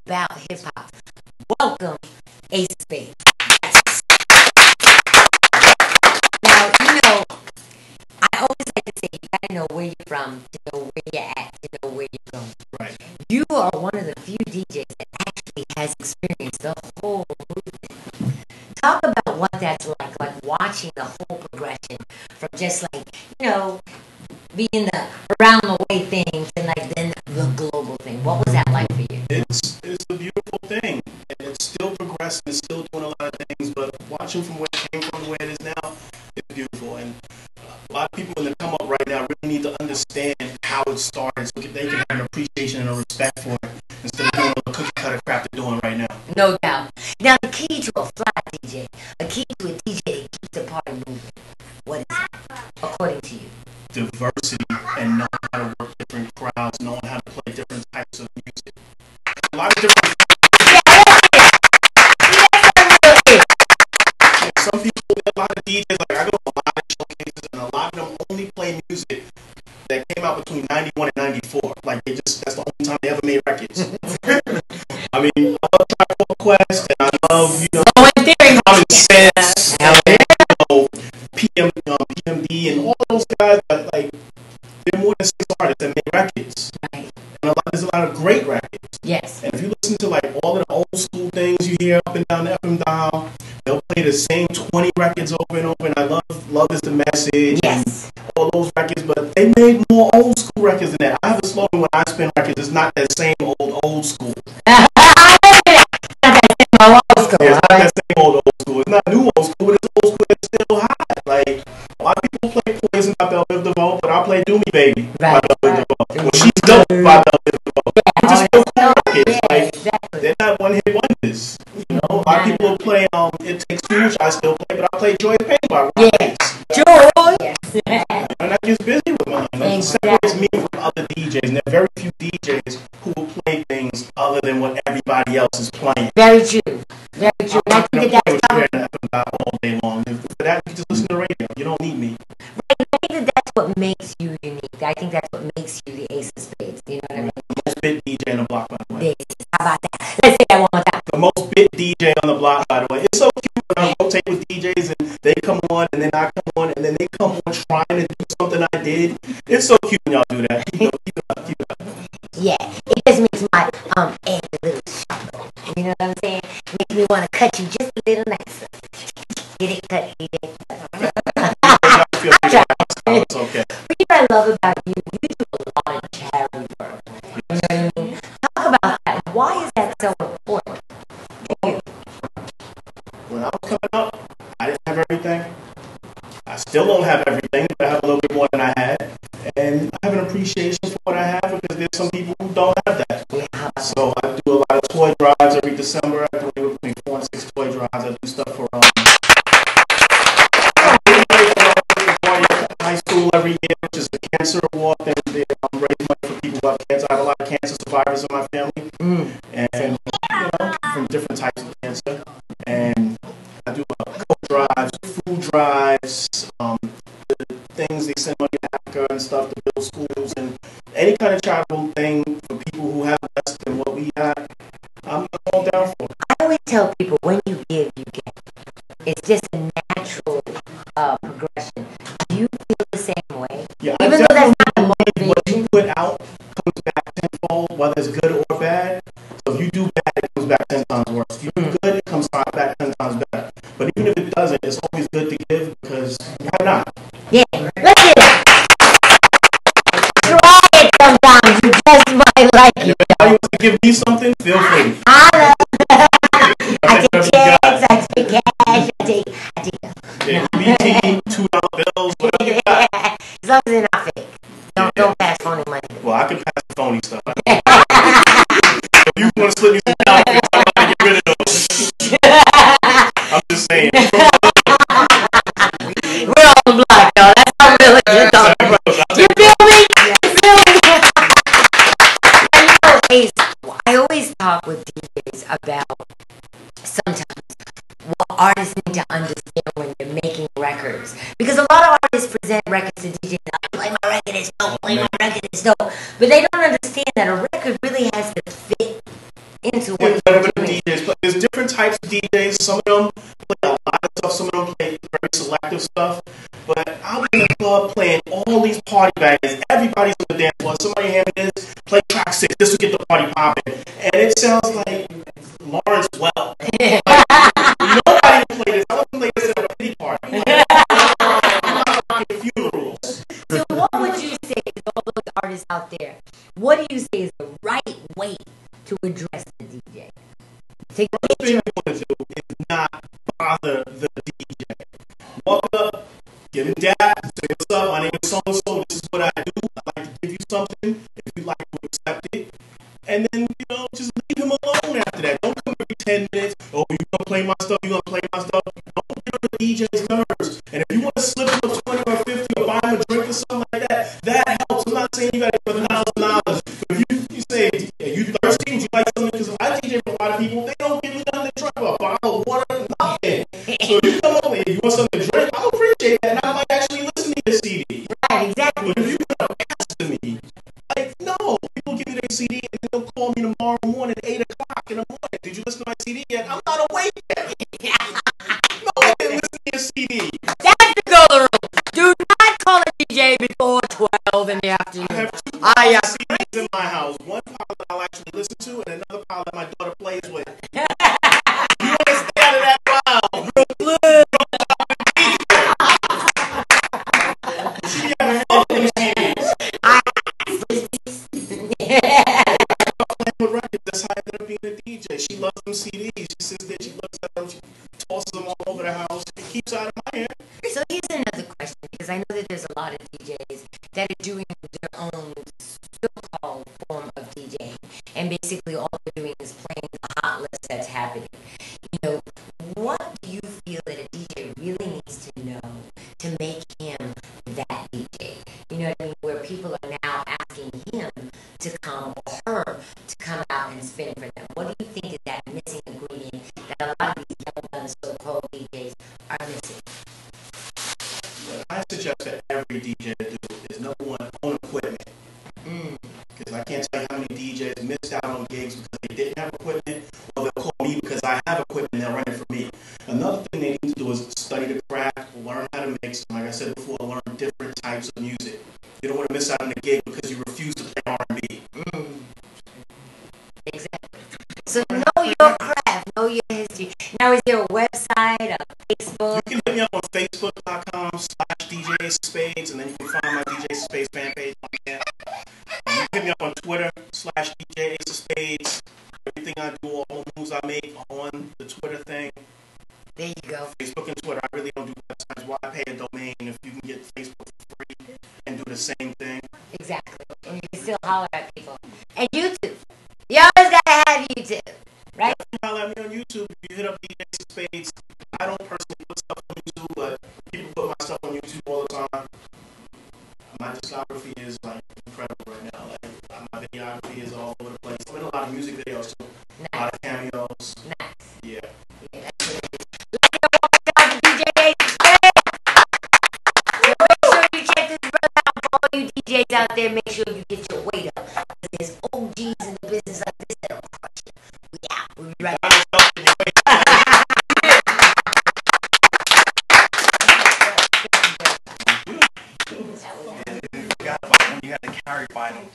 about hip hop. Welcome, Ace of Spades. Now, you know, I always like to say you gotta know where you're from to know where you're at, to know where you're going. Right. You are one of the few DJs that actually has experienced the whole movement. Talk about what that's like watching the whole progression from just like, you know, being the around the way thing to like then the global thing? What was that like for you? It's a beautiful thing, and it's still progressing. It's still doing a lot of things, but watching from where it came from to where it is now, it's beautiful. And a lot of people when they come up right now really need to understand how it started, so they can have an appreciation and a respect for it instead of doing the cookie cutter crap they're doing right now. No doubt. Now, the key to a fly DJ, a key to a DJ that keeps the party moving, what is it, according to you? Diversity and knowing how to work different crowds, knowing how to play different types of music. A lot of different. Some people, a lot of DJs, like I go to a lot of showcases, and a lot of them only play music that came out between 91 and 94. Like that's the only time they ever made records. I mean, I love Tribe Quest, and I love, Common Sense, and, PMD, and all those guys, but like, they're more than 6 artists that make records. Right. And there's a lot of great records. Yes. And if you listen to like all of the old school things you hear up and down, they'll play the same 20 records over and over. And I love is the message. Yes. And all those records, but they made more old school records than that. I have a slogan when I spin records. It's not that same old school. It's not that same old school. It's not new old school, but it's old school that's still hot. Like, a lot of people play Poison by Belle Biv DeVoe, but I play Do Me Baby by Belle Biv DeVoe. Well, she's dope by Belle Biv DeVoe. Just still cool records. Like, they're not one-hit wonders. You know, a lot of people will play It Takes Two, which I still play, but I play Joy Pain by Rock. Yes. Joy! And I get busy with mine. It separates me from other DJs, and there are very few DJs who will play things other than what everybody else is playing. Very true. Very true. I'm not going to play with all day long. For that, you can just listen to radio. You don't need me. Right. I think that's what makes you unique. I think that's what makes you the ace of spades. You know what I mean? The most bit DJ on the block, by the way. How about that? Let's say that one more time. The most bit DJ on the block, by the way. It's so cute when I rotate with DJs and they come on and then I come on and then they come on trying to do something I did. It's so cute when y'all do that. Keep it up, keep it up. Yeah, it just makes my edge a little sharper. You know what I'm saying? Makes me want to cut you just a little nicer. Get it cut, get it cut. It's okay. What I love about you, you do a lot of charity work. You know what I mean? Talk about that. Why is that so important? When I was coming up, I didn't have everything. I still don't have everything, but I have a little bit more than I had. And I have an appreciation for what I have because there's some people who don't have that. So I do a lot of toy drives every December. I do between 4 and 6 toy drives. I do stuff for high school every year, which is a cancer award. They raise money for people who have cancer. I have a lot of cancer survivors in my family, and from different types of cancer. And I do coat drives, food drives, the things they send money to Africa and stuff to build schools and any kind of charitable thing for people who have less than what we have. I'm all down for it. I always tell people when you give, you get. It's just a natural progression. Do you feel the same way? Yeah, even though that's not the motivation. What you put out comes back tenfold, whether it's good or bad. So if you do bad, it comes back 10 times worse. If you do good, it comes back 10 times better. But even if it doesn't, it's always good to give because why not? Yeah, let's get it. Try it sometimes. You just might like it. If anybody wants to give me something, feel free. I take checks, I take cash, I take. Yeah, BT, $2 bills, whatever you got. As long as they're not fake. Don't pass phony money. Well, I can pass the phony stuff. If you want to slip me some counterfeits, I'm going to get rid of those. I'm just saying. We're on the block, y'all. That's how real it is. You feel me? You feel me? I always talk with DJs about sometimes what artists need to understand when they're making records. Because a lot of artists present records to DJs, play my record, it's dope, play my record, it's dope. But they don't understand that a record really has to fit into what you're doing. There's different types of DJs. Some of them play a lot of stuff, some of them play very selective stuff. But I'll be in the club playing all these party bangers. Everybody's on the dance floor. Somebody hand me this, play track 6, this will get the party popping. And it sounds like Lawrence Welk. Nobody can play this. I don't play this at a pity party. Funerals. So what would you say out there, what do you say is the right way to address the DJ? Take a picture. What you want to do is not bother the DJ. Walk up, give him dap, say what's up, my name is so and so, this is what I do. I like to give you something if you like to accept it. And then, just leave him alone after that. Don't come every 10 minutes. Oh, you gonna play my stuff, you gonna play my stuff. Don't get on the DJ's nerves. And if you want to slip him a 20 or 50 or buy him a drink or something like that, that helps. I'm not saying you gotta give $1,000. But if you say, are you thirsty? Would you like something? Because I DJ for a lot of people, they don't give me nothing to drink, a bottle of water, nothing. So if you come over and you want something to drink, I'll appreciate that, and I might actually listen to your CD. Right, exactly. But if you want to ask to me, like, no, people give you their CD and then they'll call me tomorrow morning at 8 o'clock in the morning. Did you listen to my CD yet? I'm not awake yet. No, I didn't listen to your CD. That's the golden rule. Do not call a DJ before 12 in the afternoon. I have two CDs in my house. One pile that I'll actually listen to and another pile that my daughter plays with. You want to stay out of that pile. She has all them CDs. That's how I ended up being a DJ. She loves them CDs. She sits there, she looks at them, she tosses them all over the house. It keeps out of my hair. So here's another question, because I know that there's a lot of DJs that are doing their own so-called form of DJing, and basically all they're doing is playing the hot list that's happening. What do you feel that a DJ really needs to know to make him that DJ? You know what I mean? Where people are now asking him to come, or her to come out and spin for them. What do you think is that missing ingredient that a lot of these young so-called DJs are missing? What I suggest that every DJ do is number one, own equipment. Because I can't tell you how many DJs missed out on gigs because they didn't have equipment, or they'll call me because I have equipment and they'll run it for me. Another thing they need to do is study the craft, learn how to mix, and like I said before, learn different types of music. You don't want to miss out on the gig because you refuse to play R&B. Exactly. So know your craft, know your history. Now, is there a website, a Facebook? You can hit me up on Facebook.com/DJ Ace of Spades, and then you can find my DJ Ace of Spades fan page on there. You can hit me up on Twitter/DJ Ace of Spades. Everything I do, all the moves I make on the Twitter thing. There you go. Facebook and Twitter. I really don't do websites. Why pay a domain if you can get Facebook for free and do the same thing? Exactly. And you can still holler at people. And YouTube. You always gotta have YouTube, right? Holler at me on YouTube. If you hit up DJ Ace of Spades, I don't personally put stuff on YouTube, but people put my stuff on YouTube all the time. My discography is like incredible right now. Like my videography is all over the place. I'm in a lot of music videos too. Nice. A lot of cameos. Nice. Yeah. That's what it is. DJ Ace of Spades. So make sure you check this brother out. For all you DJs out there, make sure you get your weight up. There's OGs in the business like this that'll crush you. Yeah, we'll be right back. Forgot about when you had to carry vinyl.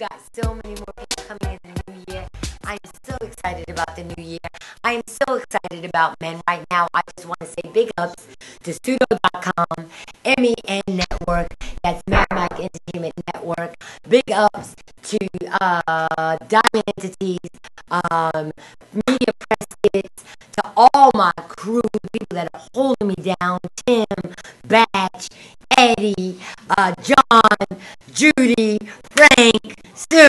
got so many more people coming in the new year. I'm so excited about the new year. I am so excited about men right now. I just want to say big ups to Studio.com, M.E.N Network, that's Mad Mike Entertainment Network. Big ups to Diamond Entities, Media Press Kits, to all my crew, people that are holding me down, Tim, Batch, Eddie, John, Judy, Frank, Sue.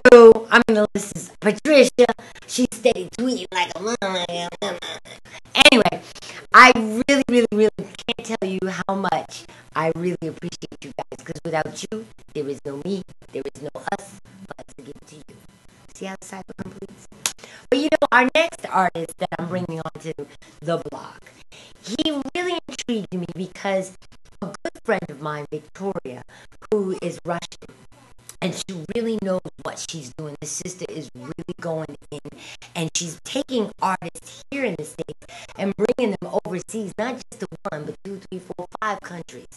I mean, the list is Patricia. She's steady tweeting like a mama. Anyway, I really, really, really can't tell you how much I really appreciate you guys, because without you, there is no me, there is no us, but to give to you. See how the cycle completes? But you know, our next artist that I'm bringing onto the block, he really intrigued me because a good friend of mine, Victoria, who is Russian, and she really knows what she's doing. The sister is really going in, and she's taking artists here in the States and bringing them overseas, not just to 1, but 2, 3, 4, 5 countries.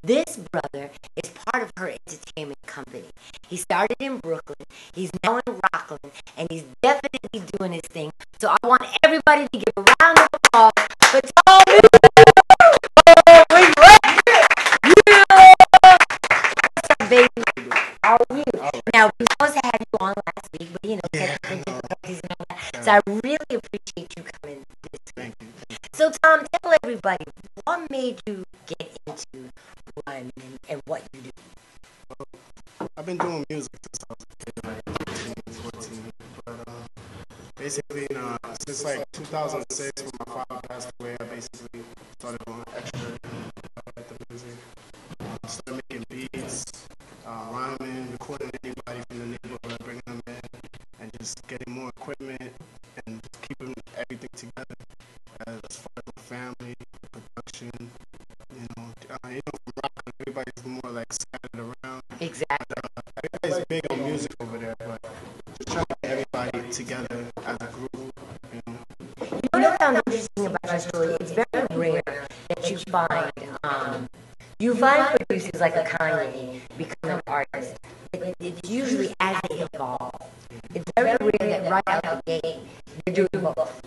This brother is part of her entertainment company. He started in Brooklyn, he's now in Rockland, and he's definitely doing his thing. So I want everybody to give a round of applause for Tommy. Baby, how are you? Now, we were supposed to have you on last week, but you know, technical difficulties and all that. So I really appreciate you coming this week. So, Tom, tell everybody, what made you get into rhyming and what you do? I've been doing music since I was a kid, like 13, 14. But basically, since like 2006, when my father passed away, I basically started doing extra at the music. Started making beats, rhyming, recording anybody from the neighborhood, bringing them in, and just getting more equipment and keeping everything together as far as my family, production, from Rockland, everybody's more like scattered around. Exactly. Everybody's big on music over there, but just trying to get everybody together as a group, You know what I found interesting about your story? It's very rare that you find producers like a Kanye become an artist. It's usually as they evolve. It's very rare that right out the gate you're doing both.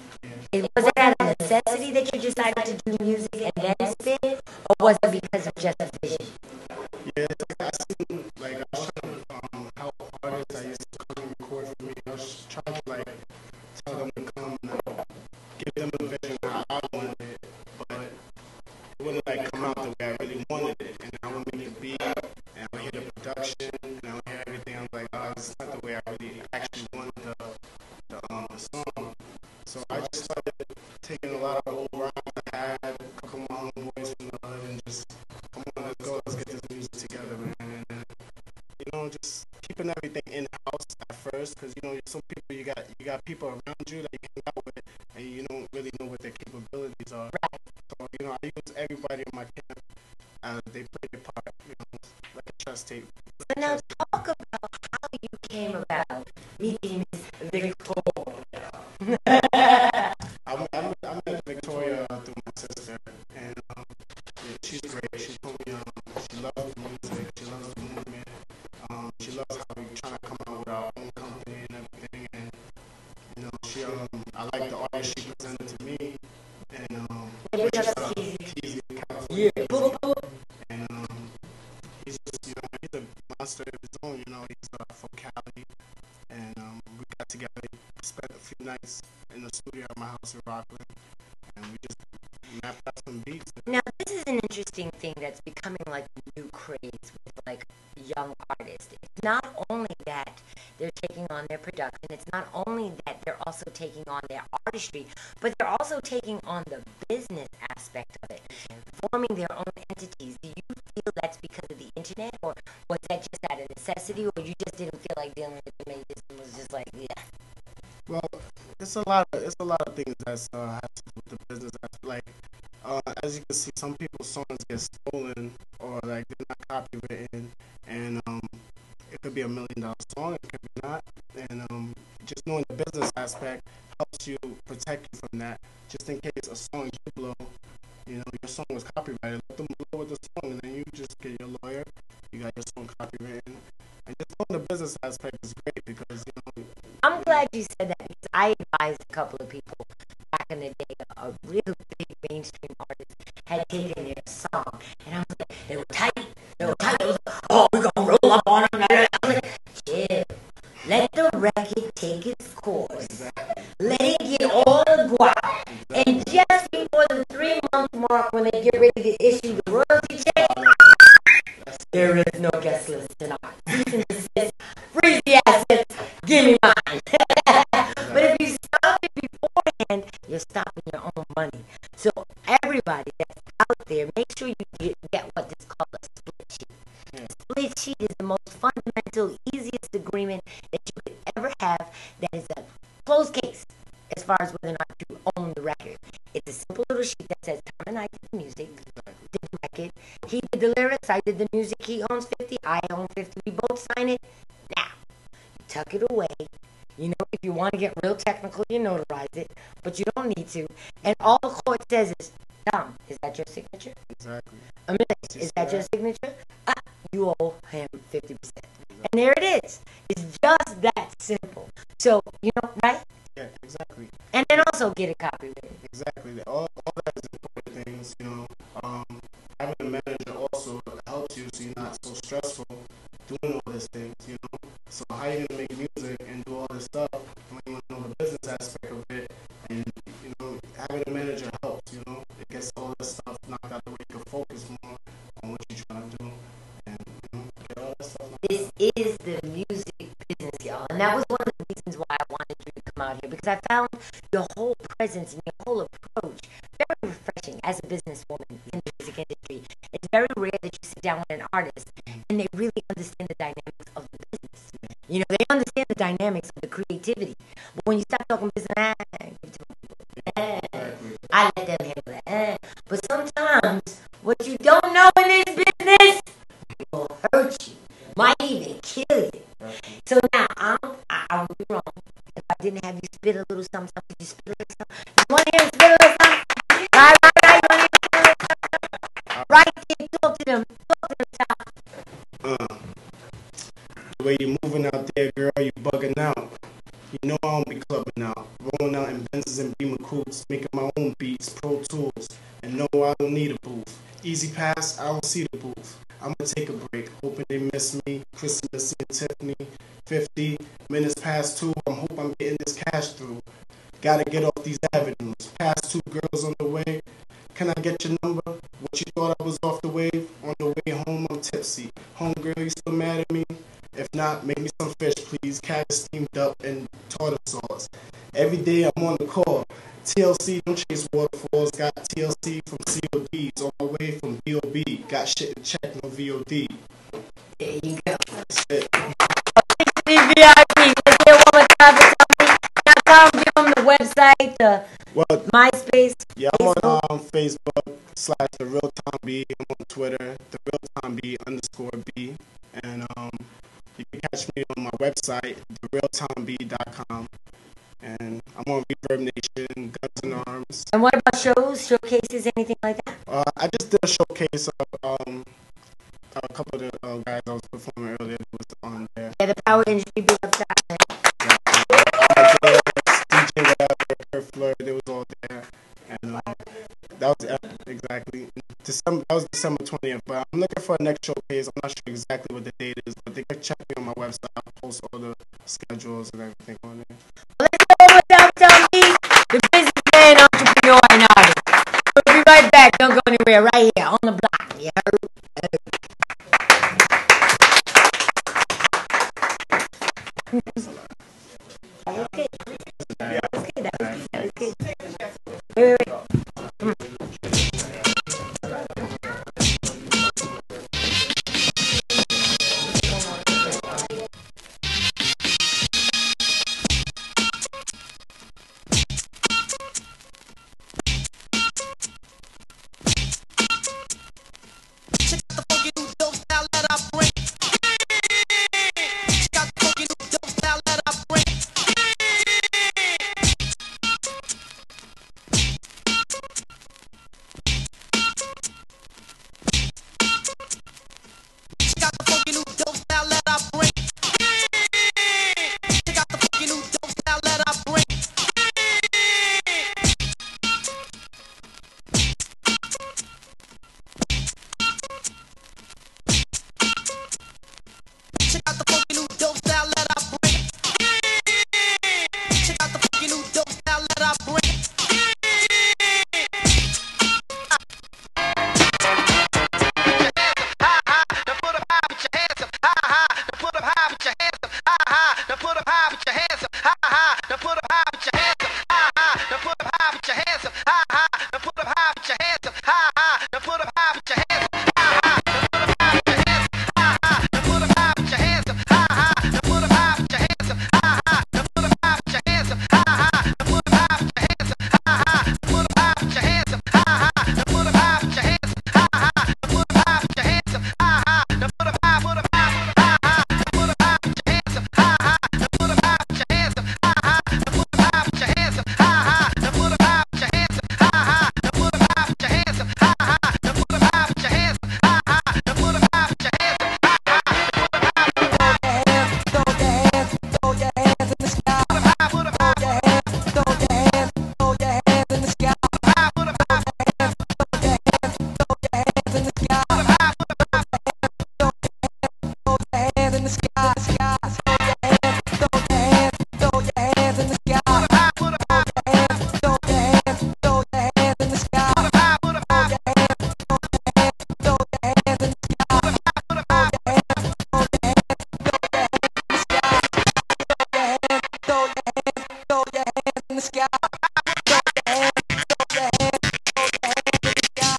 Was it out of necessity that you decided to do music and then spit, or was it because of just a vision? Yeah, I seen, I was trying to help artists I used to come and record for me. I was trying to tell them to come and give them a vision of how I wanted it, but it wouldn't come out the way I really wanted it. And I would make the beat, and I would hear the production, and I would hear everything. I was like, oh, this is not the way I really actually wanted the song. So I just started taking a lot of old rhymes I had, a couple of my homeboys from the hood, and just, come on, let's go, let's get this music together, man. And, just keeping everything in-house at first, because, some people, you got people around you that you hang out with, and you don't really know what their capabilities are. So, I use everybody in my camp, and they play their part, like a trust tape. So now talk about how you came about meeting Miss Victoria. I met Victoria through my sister, and she's great. She told me she loves the music, she loves the movement, she loves how we're trying to come out with our own company and everything. And she I like the artist she presented to me, and which is Keezy, California. And he's just he's a monster of his own. He's from Cali, and we got together, spent a few nights in the studio at my house in Rockland, and we just mapped out some beats. Now, this is an interesting thing that's becoming like a new craze with young artists. It's not only that they're taking on their production, it's not only that they're also taking on their artistry, but they're also taking on the business aspect of it, forming their own entities. Do you feel that's because of the internet, or was that just out of necessity, or you just didn't feel like dealing with the majors and was just like, yeah? Well, it's a lot of things that's has to do with the business. As you can see, some people's songs get stolen or they're not copywritten, and it could be $1 million song, it could be not. And just knowing the business aspect helps you protect you from that. Just in case a song you blow, your song was copyrighted, let them blow with the song, and then you just get your lawyer. You got your song copywritten, And just on the business aspect is great because, you know. I'm glad you said that because I advised a couple of people back in the day, a real big mainstream artist had taken their song, and I was like, they were tight. They was like, oh, we're gonna roll up on them. I was like, chill. Let the record take its course. Let it get all the guap. And just before the 3-month mark, when they get ready to issue the royalty check, there is no guest list tonight. Cease and desist. Freeze the assets. Give me mine. But if you stop it beforehand, you're stopping your own money. So everybody that's out there, make sure you get what is called a split sheet. A split sheet is the most fundamental, easiest agreement that you could ever have. That is a closed case as far as whether or not you own the record. It's a simple little sheet that says Tom and I did the music, did the record. He did the lyrics, I did the music. He owns 50, I own 50. We both sign it. Now, you tuck it away. You know, if you want to get real technical, you notarize it, but you don't need to. And all the court says is, Tom, is that your signature? Exactly. Amelia, is that your signature? You owe him 50%. And there it is. It's just that simple. So, you know, right? Yeah, exactly. And then also get a copy with it. Exactly. All that is important things, you know. Having a manager also helps you so you're not so stressful doing all these things, you know. So how you gonna make music and do all this stuff when you know the business aspect of it, and you know having a manager helps, you know. It gets all this stuff knocked out the way. You can focus more on what you're trying to do, and you know, get all that stuff. This is the music business, y'all, and that was one of the reasons why I wanted you to come out here, because I found your whole presence and your whole approach very refreshing as a businesswoman in the music industry. It's very rare that you sit down with an artist and they really understand the dynamics of the business. You know, they understand the dynamics of the creativity. But when you start talking business, I let them handle that. But sometimes what you don't know in this business will hurt you, might even kill you. So now, I would be wrong if I didn't have you spit a little something. Could you spit a little something? You want to hear him spit a little something? Right. Right there, talk to them. Talk to them, Tom. The way you're moving out there, girl, you bugging out. You know I don't be clubbing out. Rolling out in Benzes and Beamer coupes, making my own beats, Pro Tools. And no, I don't need a booth. Easy pass, I don't see the booth. I'ma take a break, hoping they miss me. Christmas and Tiffany, 50 minutes past 2. I'm hoping I'm getting this cash through. Gotta get off these avenues. Past 2 girls on the way. Can I get your number? What you thought I was off the wave? On the way home, I'm tipsy. Homegirl, you still mad at me? If not, make me some fish, please. Cat steamed up and tartar sauce. Every day I'm on the call. TLC, don't chase waterfalls. Got TLC from CODs on my way from B.O.B. Got shit in check, no VOD. There you go. That's it. VIP. Let's hear one more time for Tommy. Now, Tom, give them the website, the MySpace. Yeah, I'm on Facebook / The Real Tom B. I'm on Twitter, The Real Tom B _B. And you can catch me on my website, therealtomb.com. And I'm on Reverb Nation, Guns N' Arms. And what about shows, showcases, anything like that? I just did a showcase of a couple of the guys I was performing earlier was on there. Yeah, the Power Industry Big Up Time. DJ Whatever, Kurt Fleur, they was all there. And that was exactly December. That was December 20th. But I'm looking for a next showcase. I'm not sure exactly what the date is, but they can check me on my website. I'll post all the schedules and everything on there. Let's go with Tommy, the businessman, entrepreneur, and artist. We'll be right back. Don't go anywhere. Right here on the block. You heard? Okay. That was good. Wait. throw your hands in the sky. Throw your hands, throw your hands, throw your hands in the sky.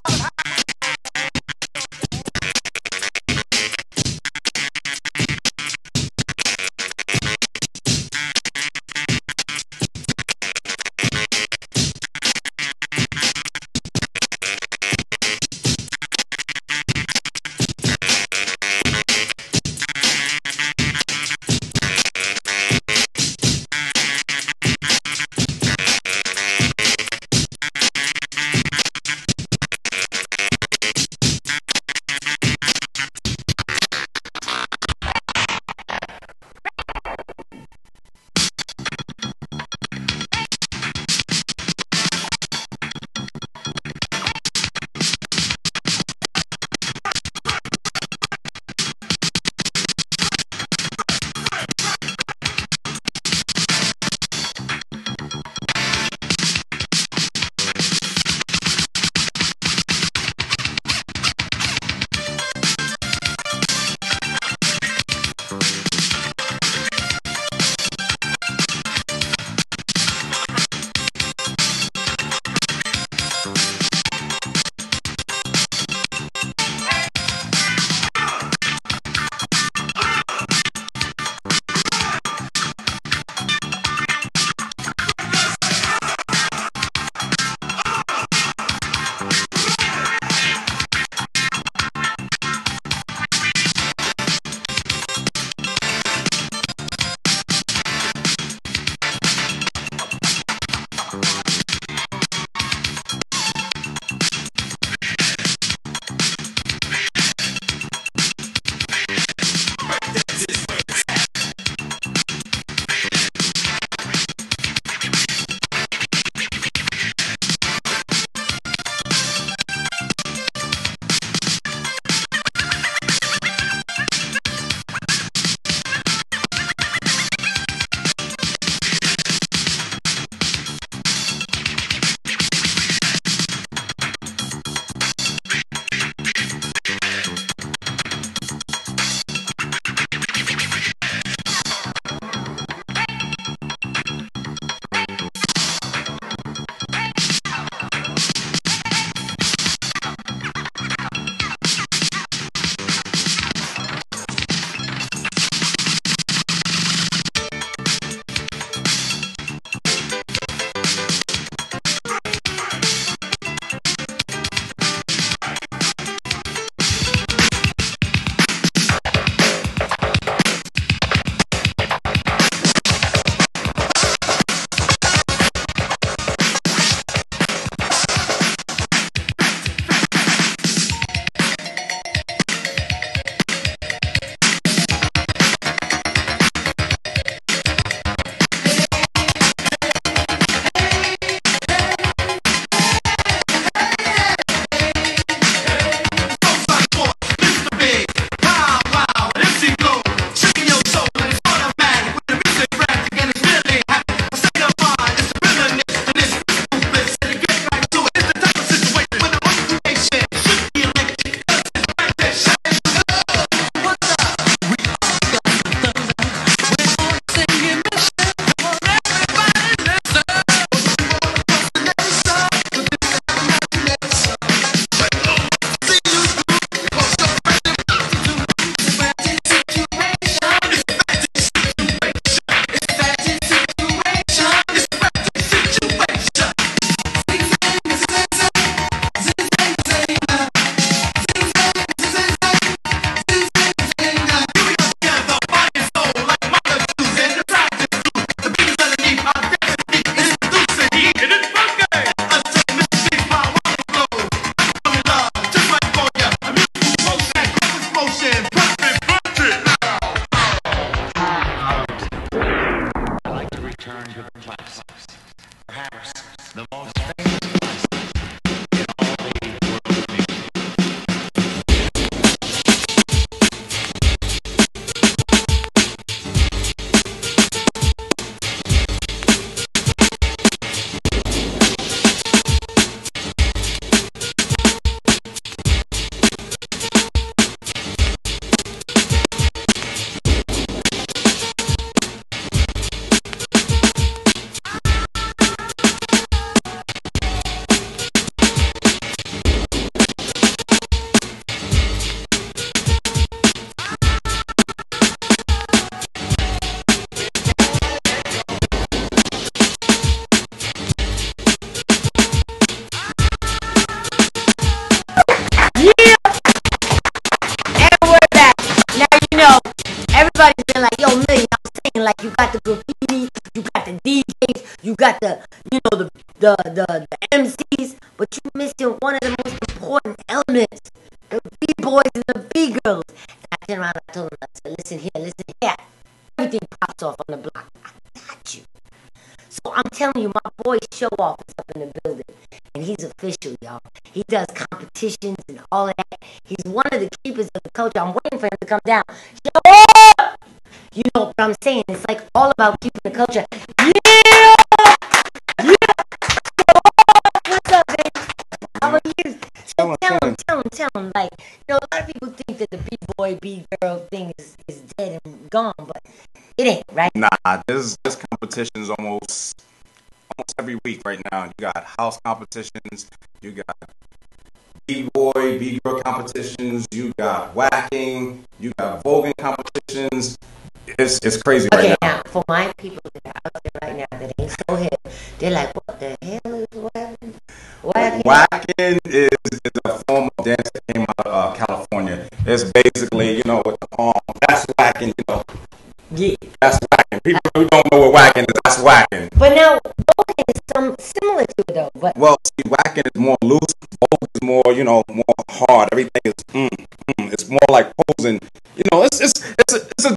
Like you got the graffiti, you got the DJs, you got the, you know, the MCs, but you missing one of the most important elements, the B-boys and the B-girls. And I turned around and I told them, I said, listen here. Everything pops off on the block. I got you. So I'm telling you, my boy Show Off is up in the building. And he's official, y'all. He does competitions and all of that. He's one of the keepers of the culture. I'm waiting for him to come down. Show up! You know what I'm saying? It's like all about keeping the culture. Yeah! Yeah! Show up! What's up, baby? How are you? So tell him. Like, you know, a lot of people think that the B-boy, B-girl thing is dead and gone, but it ain't, right? Nah, this competition is almost every week right now. You got house competitions, you got B-boy, B-girl competitions, you got whacking, you got voguing competitions. It's crazy right now. Now, for my people that are out there right now that ain't so hip, they're like, what the hell is whacking? Whacking is a form of dance that came out of California. It's basically, you know, with the palm. That's whacking, you know. Yeah. That's whacking. People who don't know what whacking is, that's whacking. But now, voguing is similar to it, though. But well, see, whacking is more loose. Vogue is more, you know, more hard. Everything is, It's more like posing. You know, it's a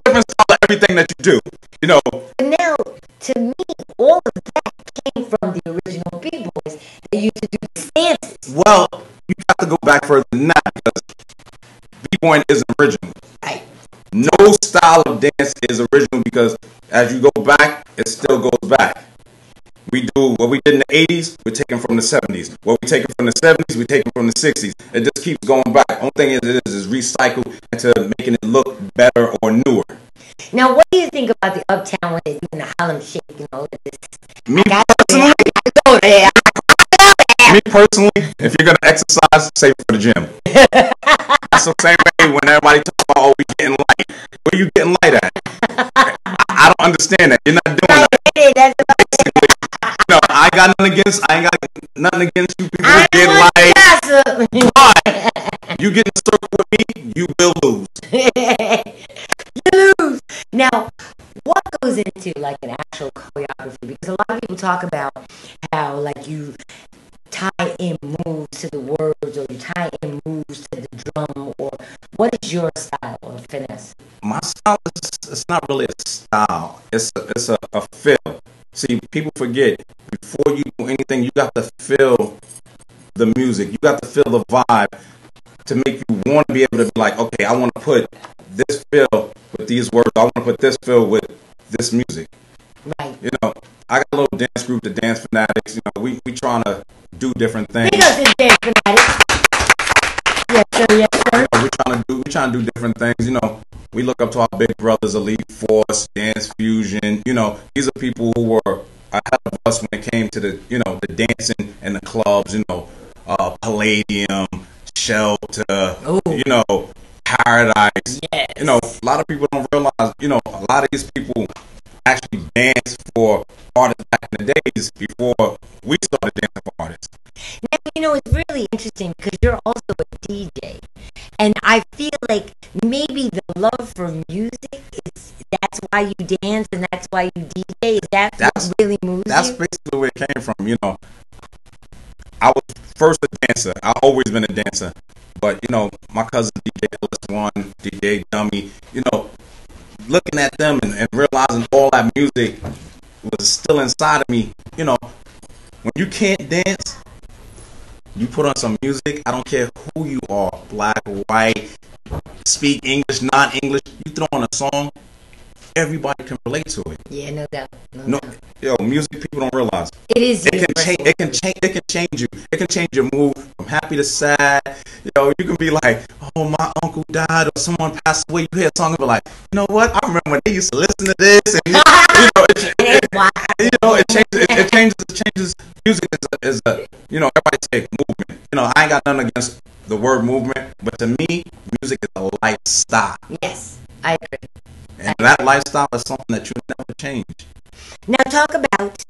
different style of everything that you do. You know. But now, to me, all of that came from the original B-boys. They used to do the stances. Well, you have to go back further than that because B-boying isn't original. Right. No style of dance is original because as you go back, it still goes back. We do what we did in the 80s, we're taking from the 70s. What we taking from the 70s, we taking from the 60s. It just keeps going back. The only thing it is recycled into making it look better or newer. Now, what do you think about the Uptown when they're doing the Harlem Shake? You know, Me personally, if you're gonna exercise, save it for the gym. That's the same way when everybody talks about, oh, we getting light. Where are you getting light at? I don't understand that. You're not doing that. Basically, you know, I ain't got nothing against you people who get light. But you get in a circle with me, you will lose. You lose. Now, what goes into like an actual choreography? Because a lot of people talk about how like you tie in moves to the words or you tie in moves to the drum, or what is your style of finesse? My style it's not really a style. It's a feel. See, people forget before you do anything, you got to feel the music. You got to feel the vibe to make you want to be able to be like, okay, I want to put this feel with these words. I want to put this feel with this music. Right. You know, I got a little dance group, the Dance Fanatics. You know, we trying to do different things. Because it's Dance Fanatics. Yes, sir. Yes, sir. We trying to do different things. You know, we look up to our big brothers, Elite Force, Dance Fusion. You know, these are people who were ahead of us when it came to the, you know, the dancing and the clubs. You know, Palladium, Shelter. Ooh. You know, Paradise. Yes. You know, a lot of people don't realize. You know, a lot of these people actually danced for artists back in the days before we started dancing for artists. Now, you know, it's really interesting because you're also a DJ. And I feel like maybe the love for music that's why you dance and that's why you DJ. Is that's what really moves That's you? basically where it came from. You know, I was first a dancer. I've always been a dancer. But, you know, my cousin DJ LS1, DJ Dummy, you know, looking at them and realizing all that music was still inside of me. You know, when you can't dance, you put on some music. I don't care who you are, black, white, speak English, not English. You throw on a song, everybody can relate to it. Yeah, no doubt. No, yo, music people don't realize. It is. It can change. It can change you. It can change your mood from happy to sad. You know, you can be like, oh, my uncle died or someone passed away. You hear a song and be like, you know what? I remember when they used to listen to this, and you know, it changes. Music is a you know, everybody say movement. You know, I ain't got nothing against the word movement, but to me, music is a lifestyle. Yes, I agree. And that lifestyle is something that you never change. Now talk about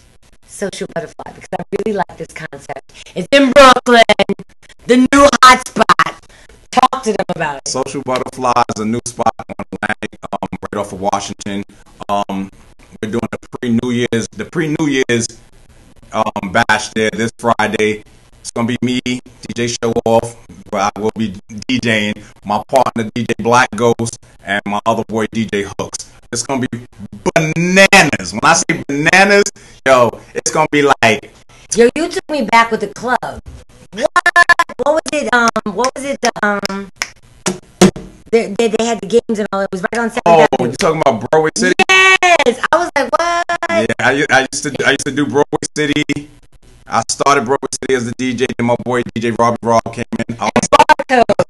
Social Butterfly, because I really like this concept. It's in Brooklyn, the new hot spot. Talk to them about it. Social Butterfly is a new spot on Atlantic, right off of Washington. we're doing the pre-New Year's bash there this Friday. It's gonna be me, DJ Show Off, where I will be DJing, my partner DJ Black Ghost, and my other boy DJ Hooks. It's gonna be bananas. When I say bananas, yo, it's gonna be like. Yo, you took me back with the club. What was it? They had the games and all. It was right on 7th Avenue. Oh, you talking about Broadway City? Yes, I was like, what? Yeah, I used to do Broadway City. I started Broadway City as the DJ, then my boy DJ Robbie Rob came in. I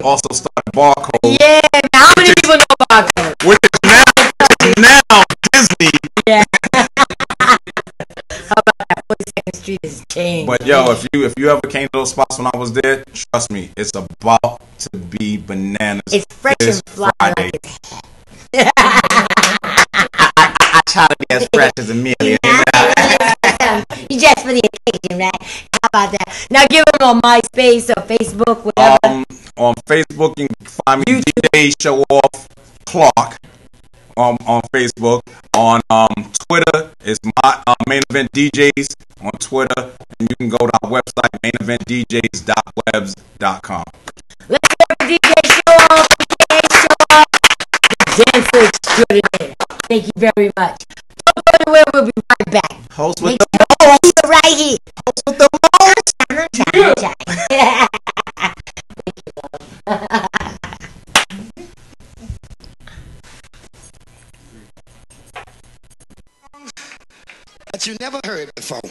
also started Barcode. Yeah, how many people know Barcode? Which is now Disney. Yeah. How about that? 42nd Street is changed. But yo, if you ever came to those spots when I was there, trust me, it's about to be bananas. It's fresh and fly. Friday. Like I try to be as fresh as Amelia. You just for the occasion, right? How about that? Now give them on MySpace or Facebook, whatever. On Facebook, you can find me DJ Show Off Clark. On Facebook. On Twitter, it's my Main Event DJs on Twitter, and you can go to our website maineventdjs.webs.com. Let's go to DJ Show Off. Dancer extraordinaire. Thank you very much. Don't go anywhere. We'll be right back. Host with the most. Right here. Host with the most. Yeah. That you never heard before.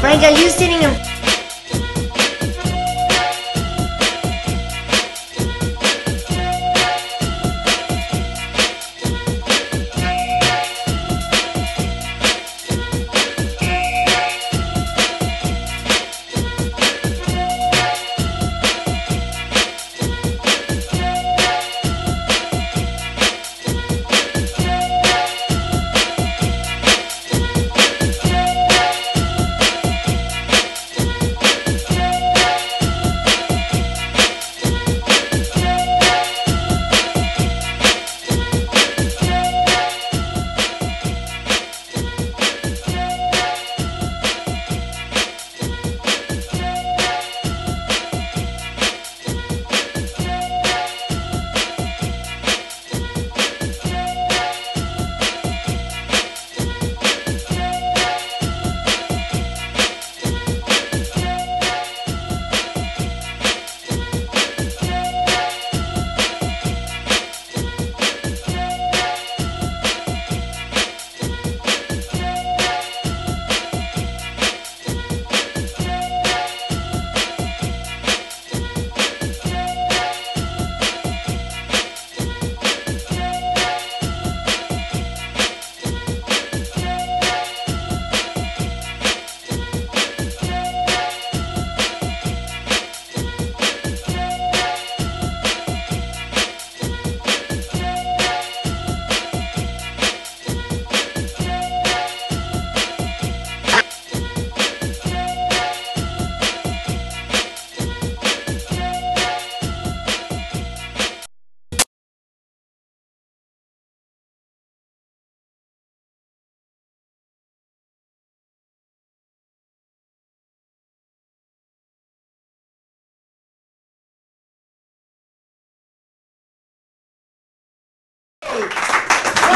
Frank, are you sitting in...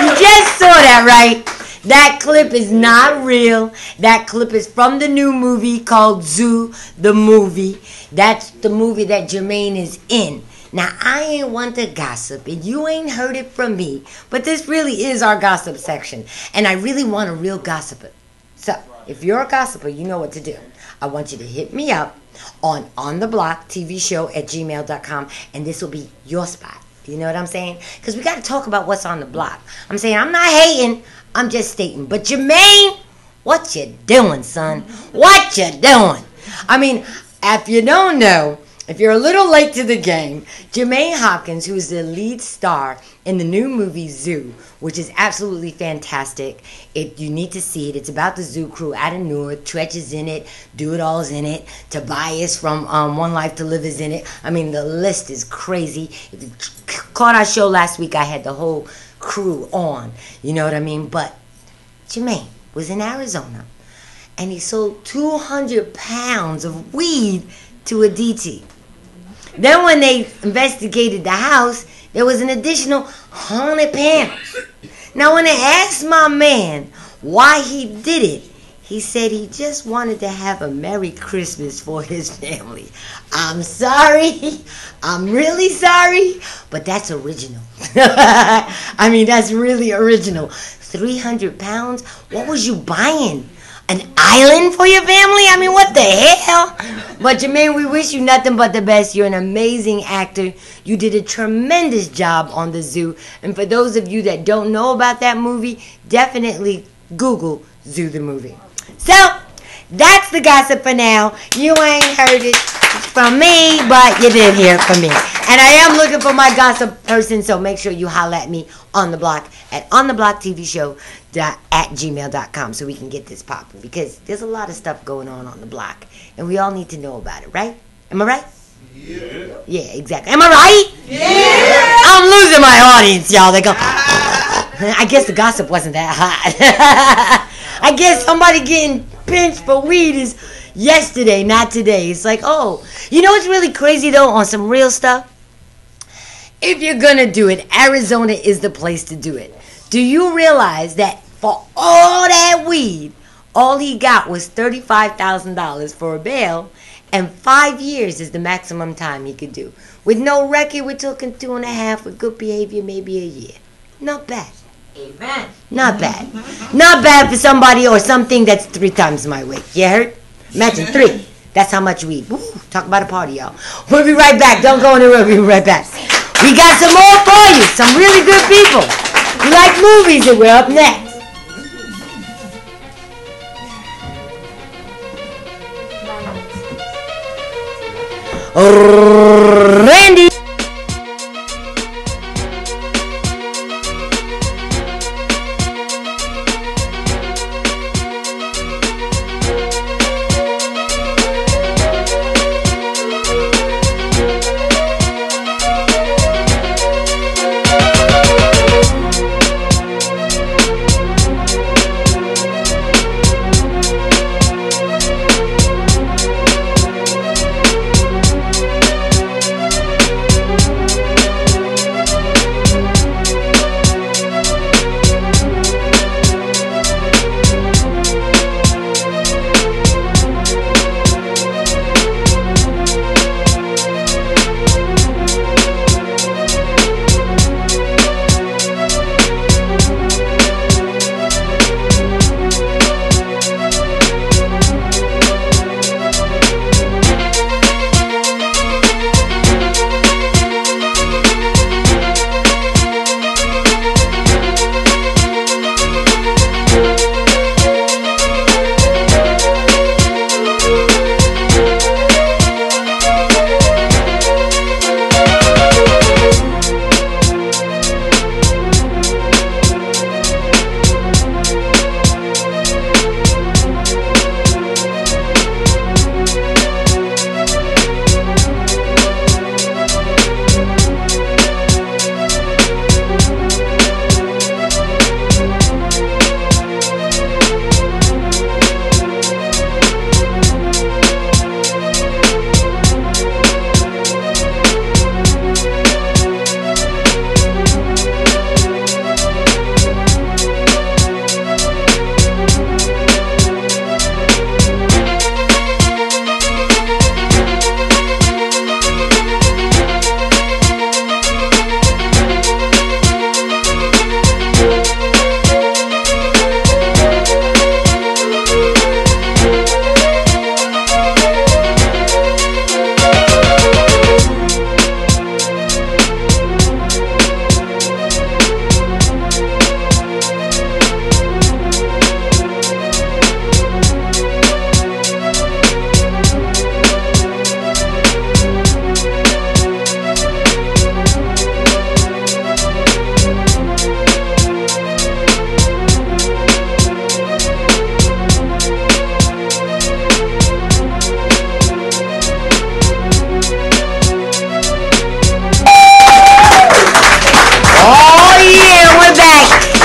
You just saw that, right? That clip is not real. That clip is from the new movie called Zoo, the movie. That's the movie that Jermaine is in. Now, I ain't one to gossip, and you ain't heard it from me, but this really is our gossip section, and I really want a real gossiper. So, if you're a gossiper, you know what to do. I want you to hit me up on the block TV show at gmail.com, and this will be your spot. You know what I'm saying? Because we got to talk about what's on the block. I'm saying I'm not hating. I'm just stating. But Jermaine, what you doing, son? What you doing? I mean, if you don't know, if you're a little late to the game, Jermaine Hopkins, who is the lead star in the new movie Zoo, which is absolutely fantastic. You need to see it. It's about the zoo crew out of Newark. Tretch is in it. Do It All's in it. Tobias from One Life to Live is in it. I mean, the list is crazy. If you caught our show last week, I had the whole crew on. You know what I mean? But Jermaine was in Arizona, and he sold 200 pounds of weed to a DT. Then when they investigated the house, there was an additional 100 pounds. Now when they asked my man why he did it, he said he just wanted to have a Merry Christmas for his family. I'm sorry. I'm really sorry. But that's original. I mean, that's really original. 300 pounds? What was you buying? An island for your family? I mean, what the hell? But Jermaine, we wish you nothing but the best. You're an amazing actor. You did a tremendous job on The Zoo. And for those of you that don't know about that movie, definitely Google Zoo the movie. So, that's the gossip for now. You ain't heard it from me, but you did hear it from me. And I am looking for my gossip person, so make sure you holler at me on the block at ontheblocktvshow@gmail.com so we can get this popping, because there's a lot of stuff going on the block, and we all need to know about it, right? Am I right? Yeah. Yeah, exactly. Am I right? Yeah. I'm losing my audience, y'all. They go, I guess the gossip wasn't that hot. I guess somebody getting pinched for weed is yesterday, not today. It's like, oh, you know what's really crazy though, on some real stuff? If you're gonna do it, Arizona is the place to do it. Do you realize that for all that weed, all he got was $35,000 for a bail, and 5 years is the maximum time he could do. With no record, we're talking 2.5, with good behavior, maybe a year. Not bad. Amen. Not bad. Not bad for somebody or something that's 3 times my weight. You heard? Imagine 3. That's how much we eat. Woo, talk about a party, y'all. We'll be right back. Don't go anywhere. We'll be right back. We got some more for you. Some really good people. You like movies, and we're up next. Randy.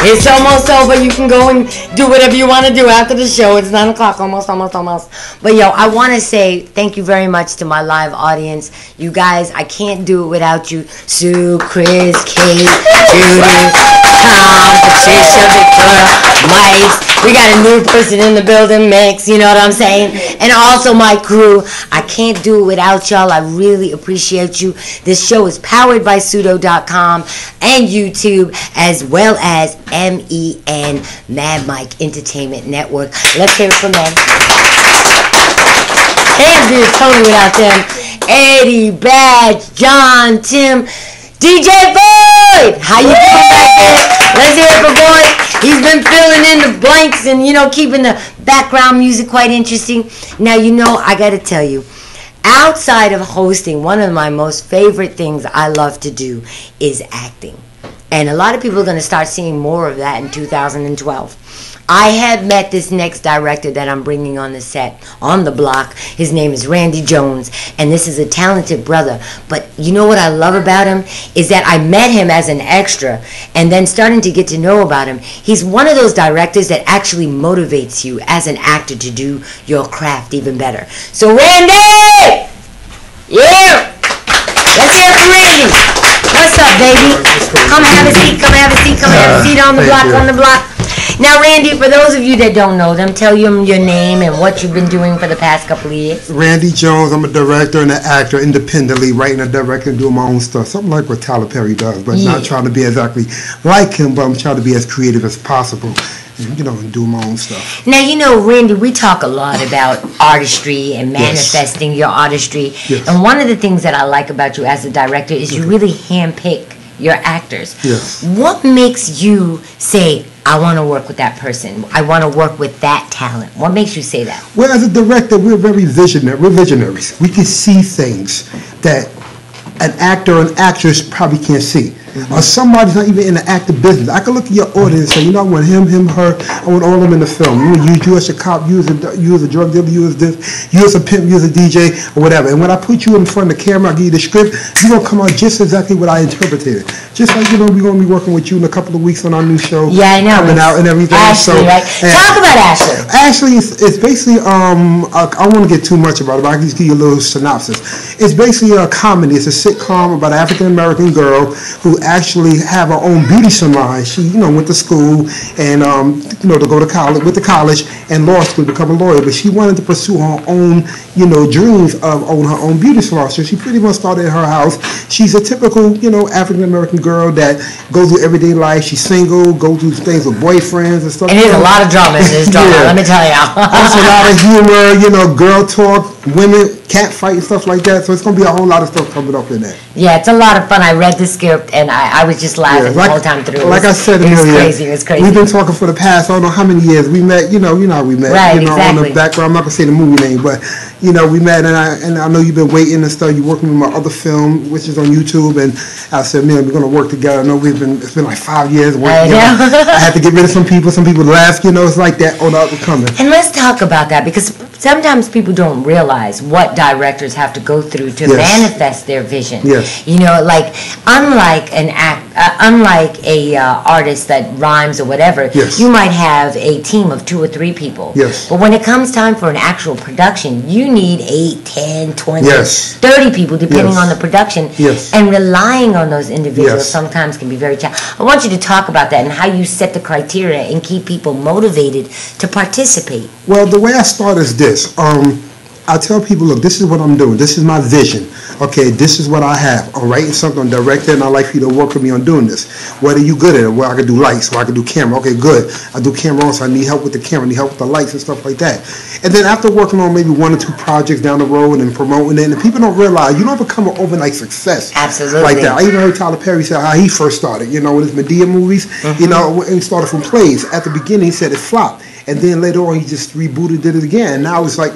It's almost over. You can go and do whatever you want to do after the show. It's 9 o'clock, almost. But yo, I want to say thank you very much to my live audience. You guys, I can't do it without you. Sue, Chris, Kate, Judy, Tom, Patricia, Victoria, Mike. We got a new person in the building, Mix. You know what I'm saying? And also my crew. I can't do it without y'all. I really appreciate you. This show is powered by Pseudo.com and YouTube, as well as M.E.N. Mad Mike Entertainment Network. Let's hear it from them. Can't do it totally without them. Eddie, Badge, John, Tim, DJ Boyd. How you doing back there? Let's hear it for Boyd. He's been filling in the blanks and, keeping the background music quite interesting. Now, I got to tell you, outside of hosting, one of my most favorite things I love to do is acting. And a lot of people are going to start seeing more of that in 2012. I have met this next director that I'm bringing on the set, on the block. His name is Randy Jones, and this is a talented brother. But you know what I love about him is that I met him as an extra, and then starting to get to know about him, he's one of those directors that actually motivates you as an actor to do your craft even better. So Randy! Yeah! Let's hear it from Randy. What's up, baby? Come have a seat, come have a seat, come have a seat on the block, on the block. Now, Randy, for those of you that don't know them, tell them your name and what you've been doing for the past couple of years. Randy Jones. I'm a director and an actor independently, writing and directing, doing my own stuff. Something like what Tyler Perry does, but not trying to be exactly like him, but I'm trying to be as creative as possible. And do my own stuff. Now, Randy, we talk a lot about artistry and manifesting your artistry. Yes. And one of the things that I like about you as a director is you really handpick your actors. Yes. What makes you say, I want to work with that person. I want to work with that talent. What makes you say that? Well, as a director, we're very visionary. We're visionaries. We can see things that an actor or an actress probably can't see. Or somebody's not even in the acting business. I can look at your audience and say, I want him, her. I want all of them in the film. You as a cop, you as a drug dealer, you as this, you as a pimp, you as a DJ, or whatever. And when I put you in front of the camera, I give you the script, you're going to come out just exactly what I interpreted. Just like, we're going to be working with you in a couple of weeks on our new show. Yeah, I know. Coming out and everything. Ashley, right? Talk about Ashley. Ashley is basically, I don't want to get too much about it, but I can just give you a little synopsis. It's basically a comedy. It's a sitcom about an African-American girl who actually have her own beauty salon. She, went to school and, to go to college and law school to become a lawyer. But she wanted to pursue her own, dreams of owning her own beauty salon. So she pretty much started at her house. She's a typical, African-American girl that goes through everyday life. She's single, goes through things with boyfriends and stuff. And there's a lot of drama in this drama, let me tell you. There's a lot of humor, girl talk, women, cat fight and stuff like that. So it's going to be a whole lot of stuff coming up in there. Yeah, it's a lot of fun. I read the script and I was just laughing the whole time through. Like I said earlier, it was crazy. We've been talking for the past, I don't know how many years. We met, you know how we met. Right, On exactly. the background, I'm not going to say the movie name, but, we met and I know you've been waiting and stuff. You're working with my other film, which is on YouTube, and I said, man, we're going to work together. I know it's been like 5 years. I had to get rid of some people left, it's like that on the up and coming. And let's talk about that, because sometimes people don't realize what directors have to go through to manifest their vision. Yes. Unlike a artist that rhymes or whatever, you might have a team of 2 or 3 people. Yes. But when it comes time for an actual production, you need 8, 10, 20, Yes. 30 people, depending on the production. Yes. And relying on those individuals Yes. sometimes can be very challenging. I want you to talk about that and how you set the criteria and keep people motivated to participate. Well, the way I start is this. I tell people, look, this is what I'm doing. This is my vision. Okay, this is what I have. I'm writing something, I'm directing, and I'd like for you to work with me on doing this. What are you good at? Well, I can do lights, or I can do camera. Okay, good. I do camera also. I need help with the camera, I need help with the lights and stuff like that. And then after working on maybe 1 or 2 projects down the road and promoting it, and people don't realize you don't become an overnight success. Absolutely. Like that. I even heard Tyler Perry say how he first started, with his Medea movies. And he started from plays. At the beginning, he said it flopped. And then later on, he just rebooted it again. Now it's like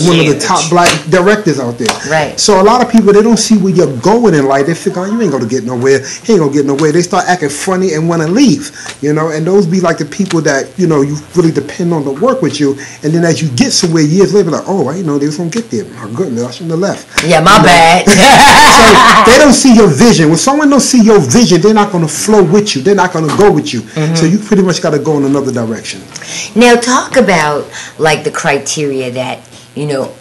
one of the top black directors out there. Right. So a lot of people, they don't see where you're going in life. They figure, you ain't going to get nowhere. He ain't going to get nowhere. They start acting funny and want to leave, And those be like the people that, you really depend on to work with you. And then as you get somewhere years later, like, oh, I didn't know they was going to get there. My goodness, I shouldn't have left. Yeah, my bad. So they don't see your vision. When someone don't see your vision, they're not going to flow with you. They're not going to go with you. So you pretty much got to go in another direction. Now, talk about the criteria that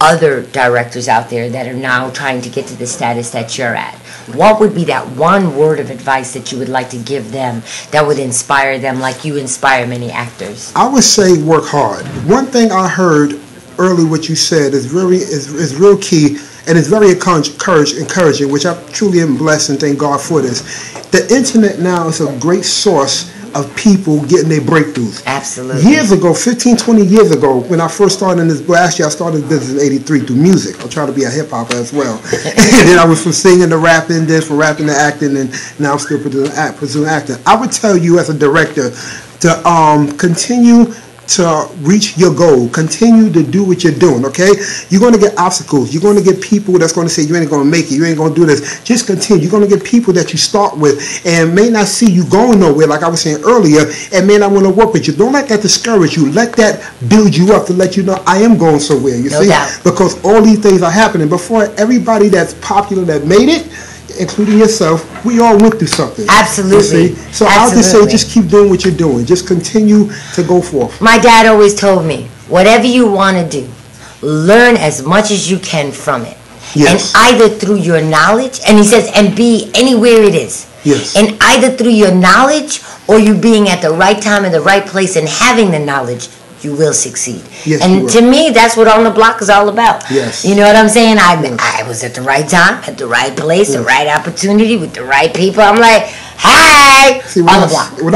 other directors out there that are now trying to get to the status that you're at. What would be that one word of advice that you would like to give them that would inspire them like you inspire many actors? I would say work hard. One thing I heard earlier, what you said is real key, and it's very encouraging, which I truly am blessed and thank God for this. The internet now is a great source of people getting their breakthroughs. Absolutely. Years ago, 15, 20 years ago, when I first started in this, I started this business in 83 through music. I tried to be a hip-hopper as well. And then I was from singing to rapping, then from rapping to acting, and now I'm still pursuing acting. I would tell you as a director to continue to reach your goal. Continue to do what you're doing, okay? You're going to get obstacles. You're going to get people that's going to say, you ain't going to make it. You ain't going to do this. Just continue. You're going to get people that you start with and may not see you going nowhere, like I was saying earlier, and may not want to work with you. Don't let that discourage you. Let that build you up to let you know I am going somewhere, you see? Doubt. Because all these things are happening. Before everybody that's popular that made it, including yourself, we all went through something. Absolutely. So I'll just say, just keep doing what you're doing. Just continue to go forth. My dad always told me, whatever you want to do, learn as much as you can from it. Yes. And either through your knowledge, and he says, and be anywhere it is. Yes. And either through your knowledge or you being at the right time in the right place and having the knowledge, you will succeed. Yes, and you will. to me, that's what On the Block is all about. Yes. You know what I'm saying? I was at the right time, at the right place, the right opportunity with the right people. I'm like, hi, See, On the Block. when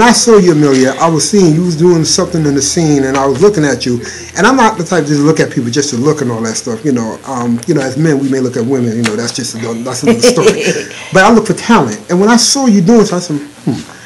I saw you, Amelia, I was seeing you was doing something in the scene, and I was looking at you. And I'm not the type to just look at people just to look and all that stuff. You know, as men, we may look at women. You know, that's just another story. But I look for talent, and when I saw you doing something, I said,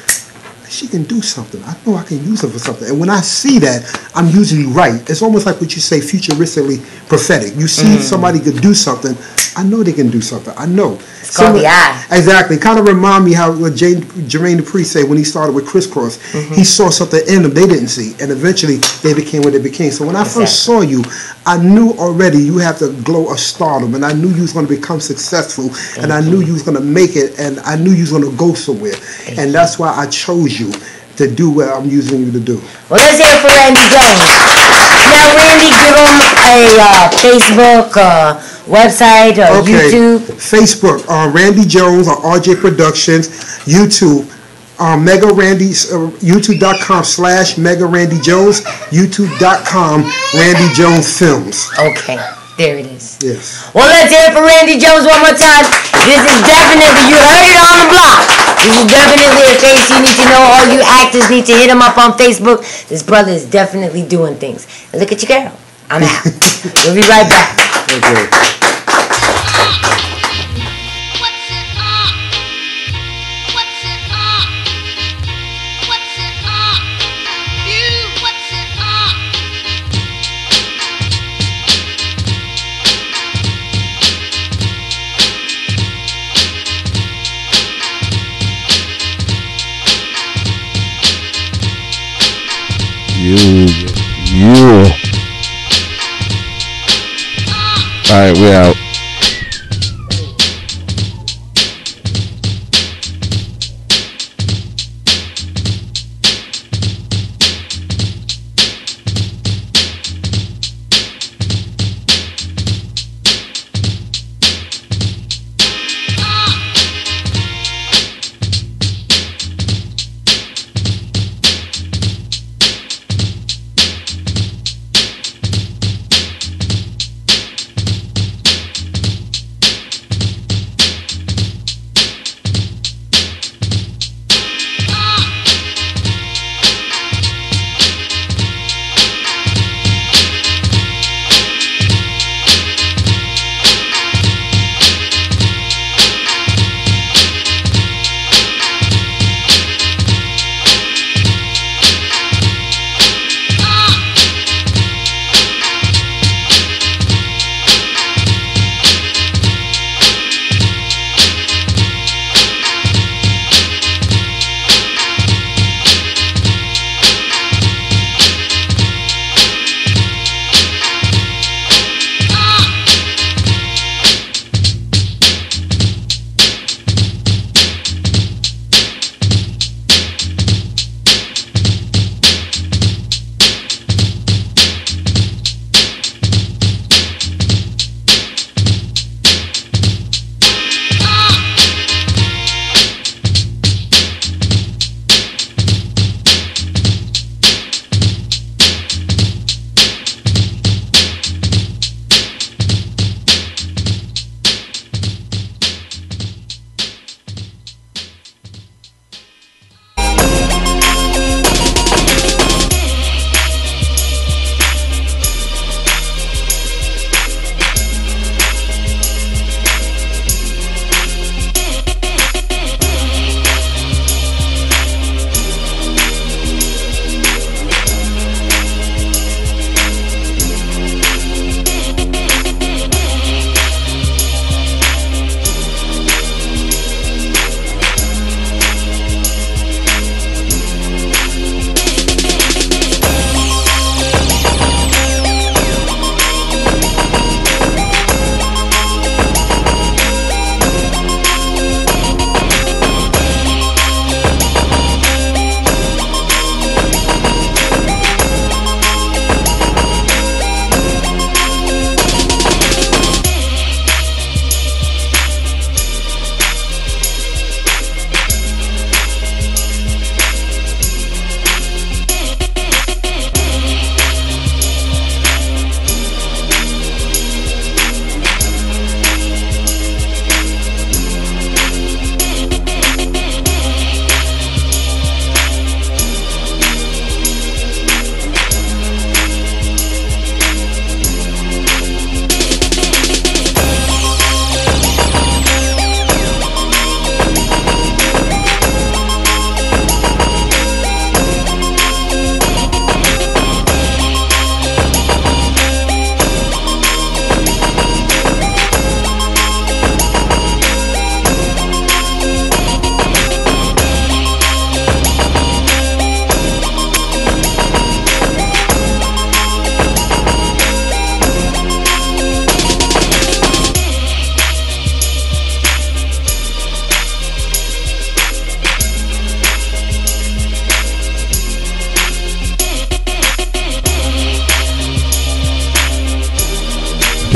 she can do something. I know I can use her for something. And when I see that, I'm usually right. It's almost like what you say, futuristically prophetic. You see somebody could do something, I know they can do something. I know. It's called the eye. Exactly. Kind of remind me how what Jermaine Dupri said when he started with Crisscross. He saw something in them they didn't see. And eventually they became what they became. So when I first saw you, I knew already you had the glow of stardom. And I knew you was going to become successful. And I knew you was going to make it. And I knew you was going to go somewhere. And that's why I chose you to do what I'm using you to do. Well, let's hear it for Randy Jones. Now, Randy, give him a Facebook, website, or YouTube. Facebook, Randy Jones or RJ Productions. YouTube, Mega Randy, YouTube.com/Mega Randy Jones. YouTube.com Randy Jones Films. Okay, there it is. Yes. Well, let's hear it for Randy Jones one more time. This is definitely, you heard it on the block. This is definitely a face you need to know. All you actors need to hit him up on Facebook. This brother is definitely doing things. And look at your girl. I'm out. We'll be right back. Okay. Yeah. Alright, we out.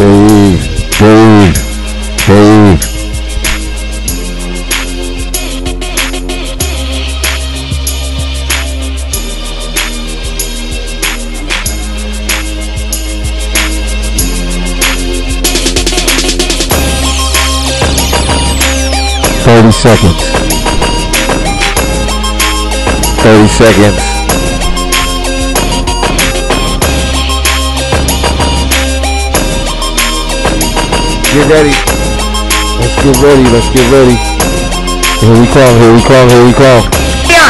Breathe. 30 seconds. 30 seconds. Get ready. Let's get ready. Here we come. Yeah!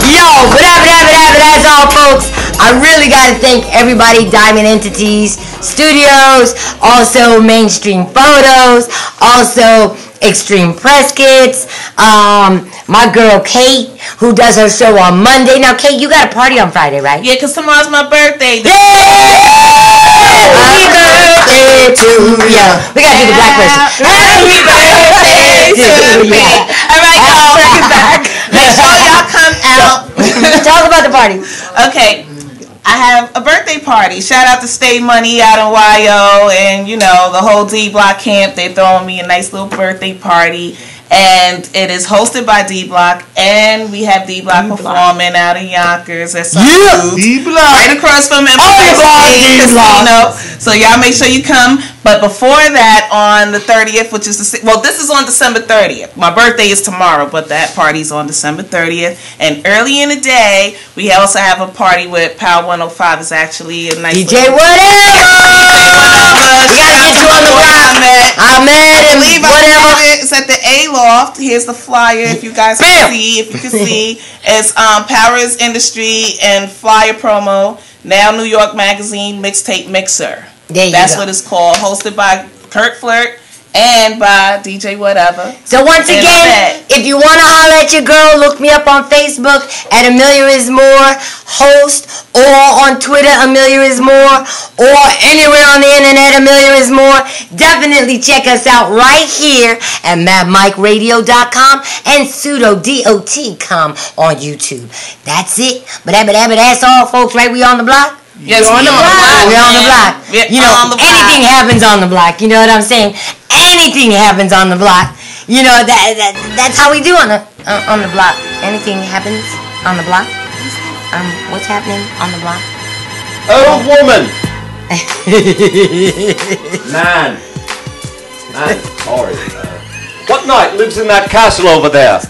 Yo, whatever, that's all, folks. I really got to thank everybody, Diamond Entities Studios, also Mainstream Photos, also Extreme Press Kits, my girl Kate, who does her show on Monday. Now, Kate, you got a party on Friday, right? Yeah, because tomorrow's my birthday. Happy birthday to you. We got to do the black person. Happy birthday to you. All right, y'all, bring it back. Make sure y'all come out. Talk about the party. Okay. I have a birthday party. Shout out to Stay Money out in YO and, you know, the whole D Block camp. They're throwing me a nice little birthday party. And it is hosted by D Block. And we have D Block performing out in Yonkers at some D Block. right across from M.E.N. Casino. So y'all make sure you come. But before that, on the 30th, which is this is on December 30th. My birthday is tomorrow, but that party's on December 30th. And early in the day, we also have a party with Power 105. It's actually a nice DJ whatever. We gotta get you on the block. Ahmed and whatever. It's at the A Loft. Here's the flyer. If you guys can see, it's Power's Industry and flyer promo. Now New York Magazine Mixtape Mixer. That's what it's called. Hosted by Kurt Flirt and by DJ Whatever. So once again, if you want to holler at your girl, look me up on Facebook at Ameliaismore, host, or on Twitter, Ameliaismore, or anywhere on the internet, Ameliaismore. Definitely check us out right here at MadMikeRadio.com and pseudo.com on YouTube. That's it. But that's all, folks, right? We on the block? Yes, we're on the block. We're on the block. You know, anything happens on the block. You know what I'm saying? Anything happens on the block. You know that's how we do on the block. Anything happens on the block. What's happening on the block? Old woman. Man, sorry. What knight lives in that castle over there?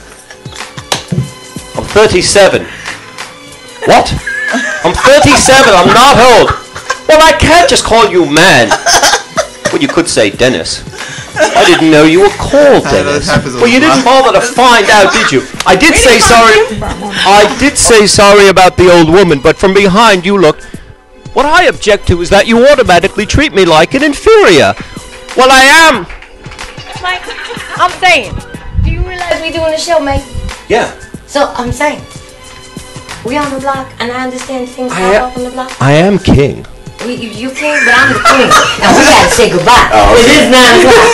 I'm 37. What? I'm 37, I'm not old. Well, I can't just call you man. Well, you could say Dennis. I didn't know you were called Dennis. Well, you didn't bother to find out, did you? I did say sorry about the old woman, but from behind you look. What I object to is that you automatically treat me like an inferior. Well, I am. Mike, I'm saying, do you realize we doing a show, mate? Yeah. So, I'm saying, we on the block, and I understand things pop up on the block. I am king. You king, but I'm the queen. And we gotta say goodbye. Oh, okay. It is 9 o'clock.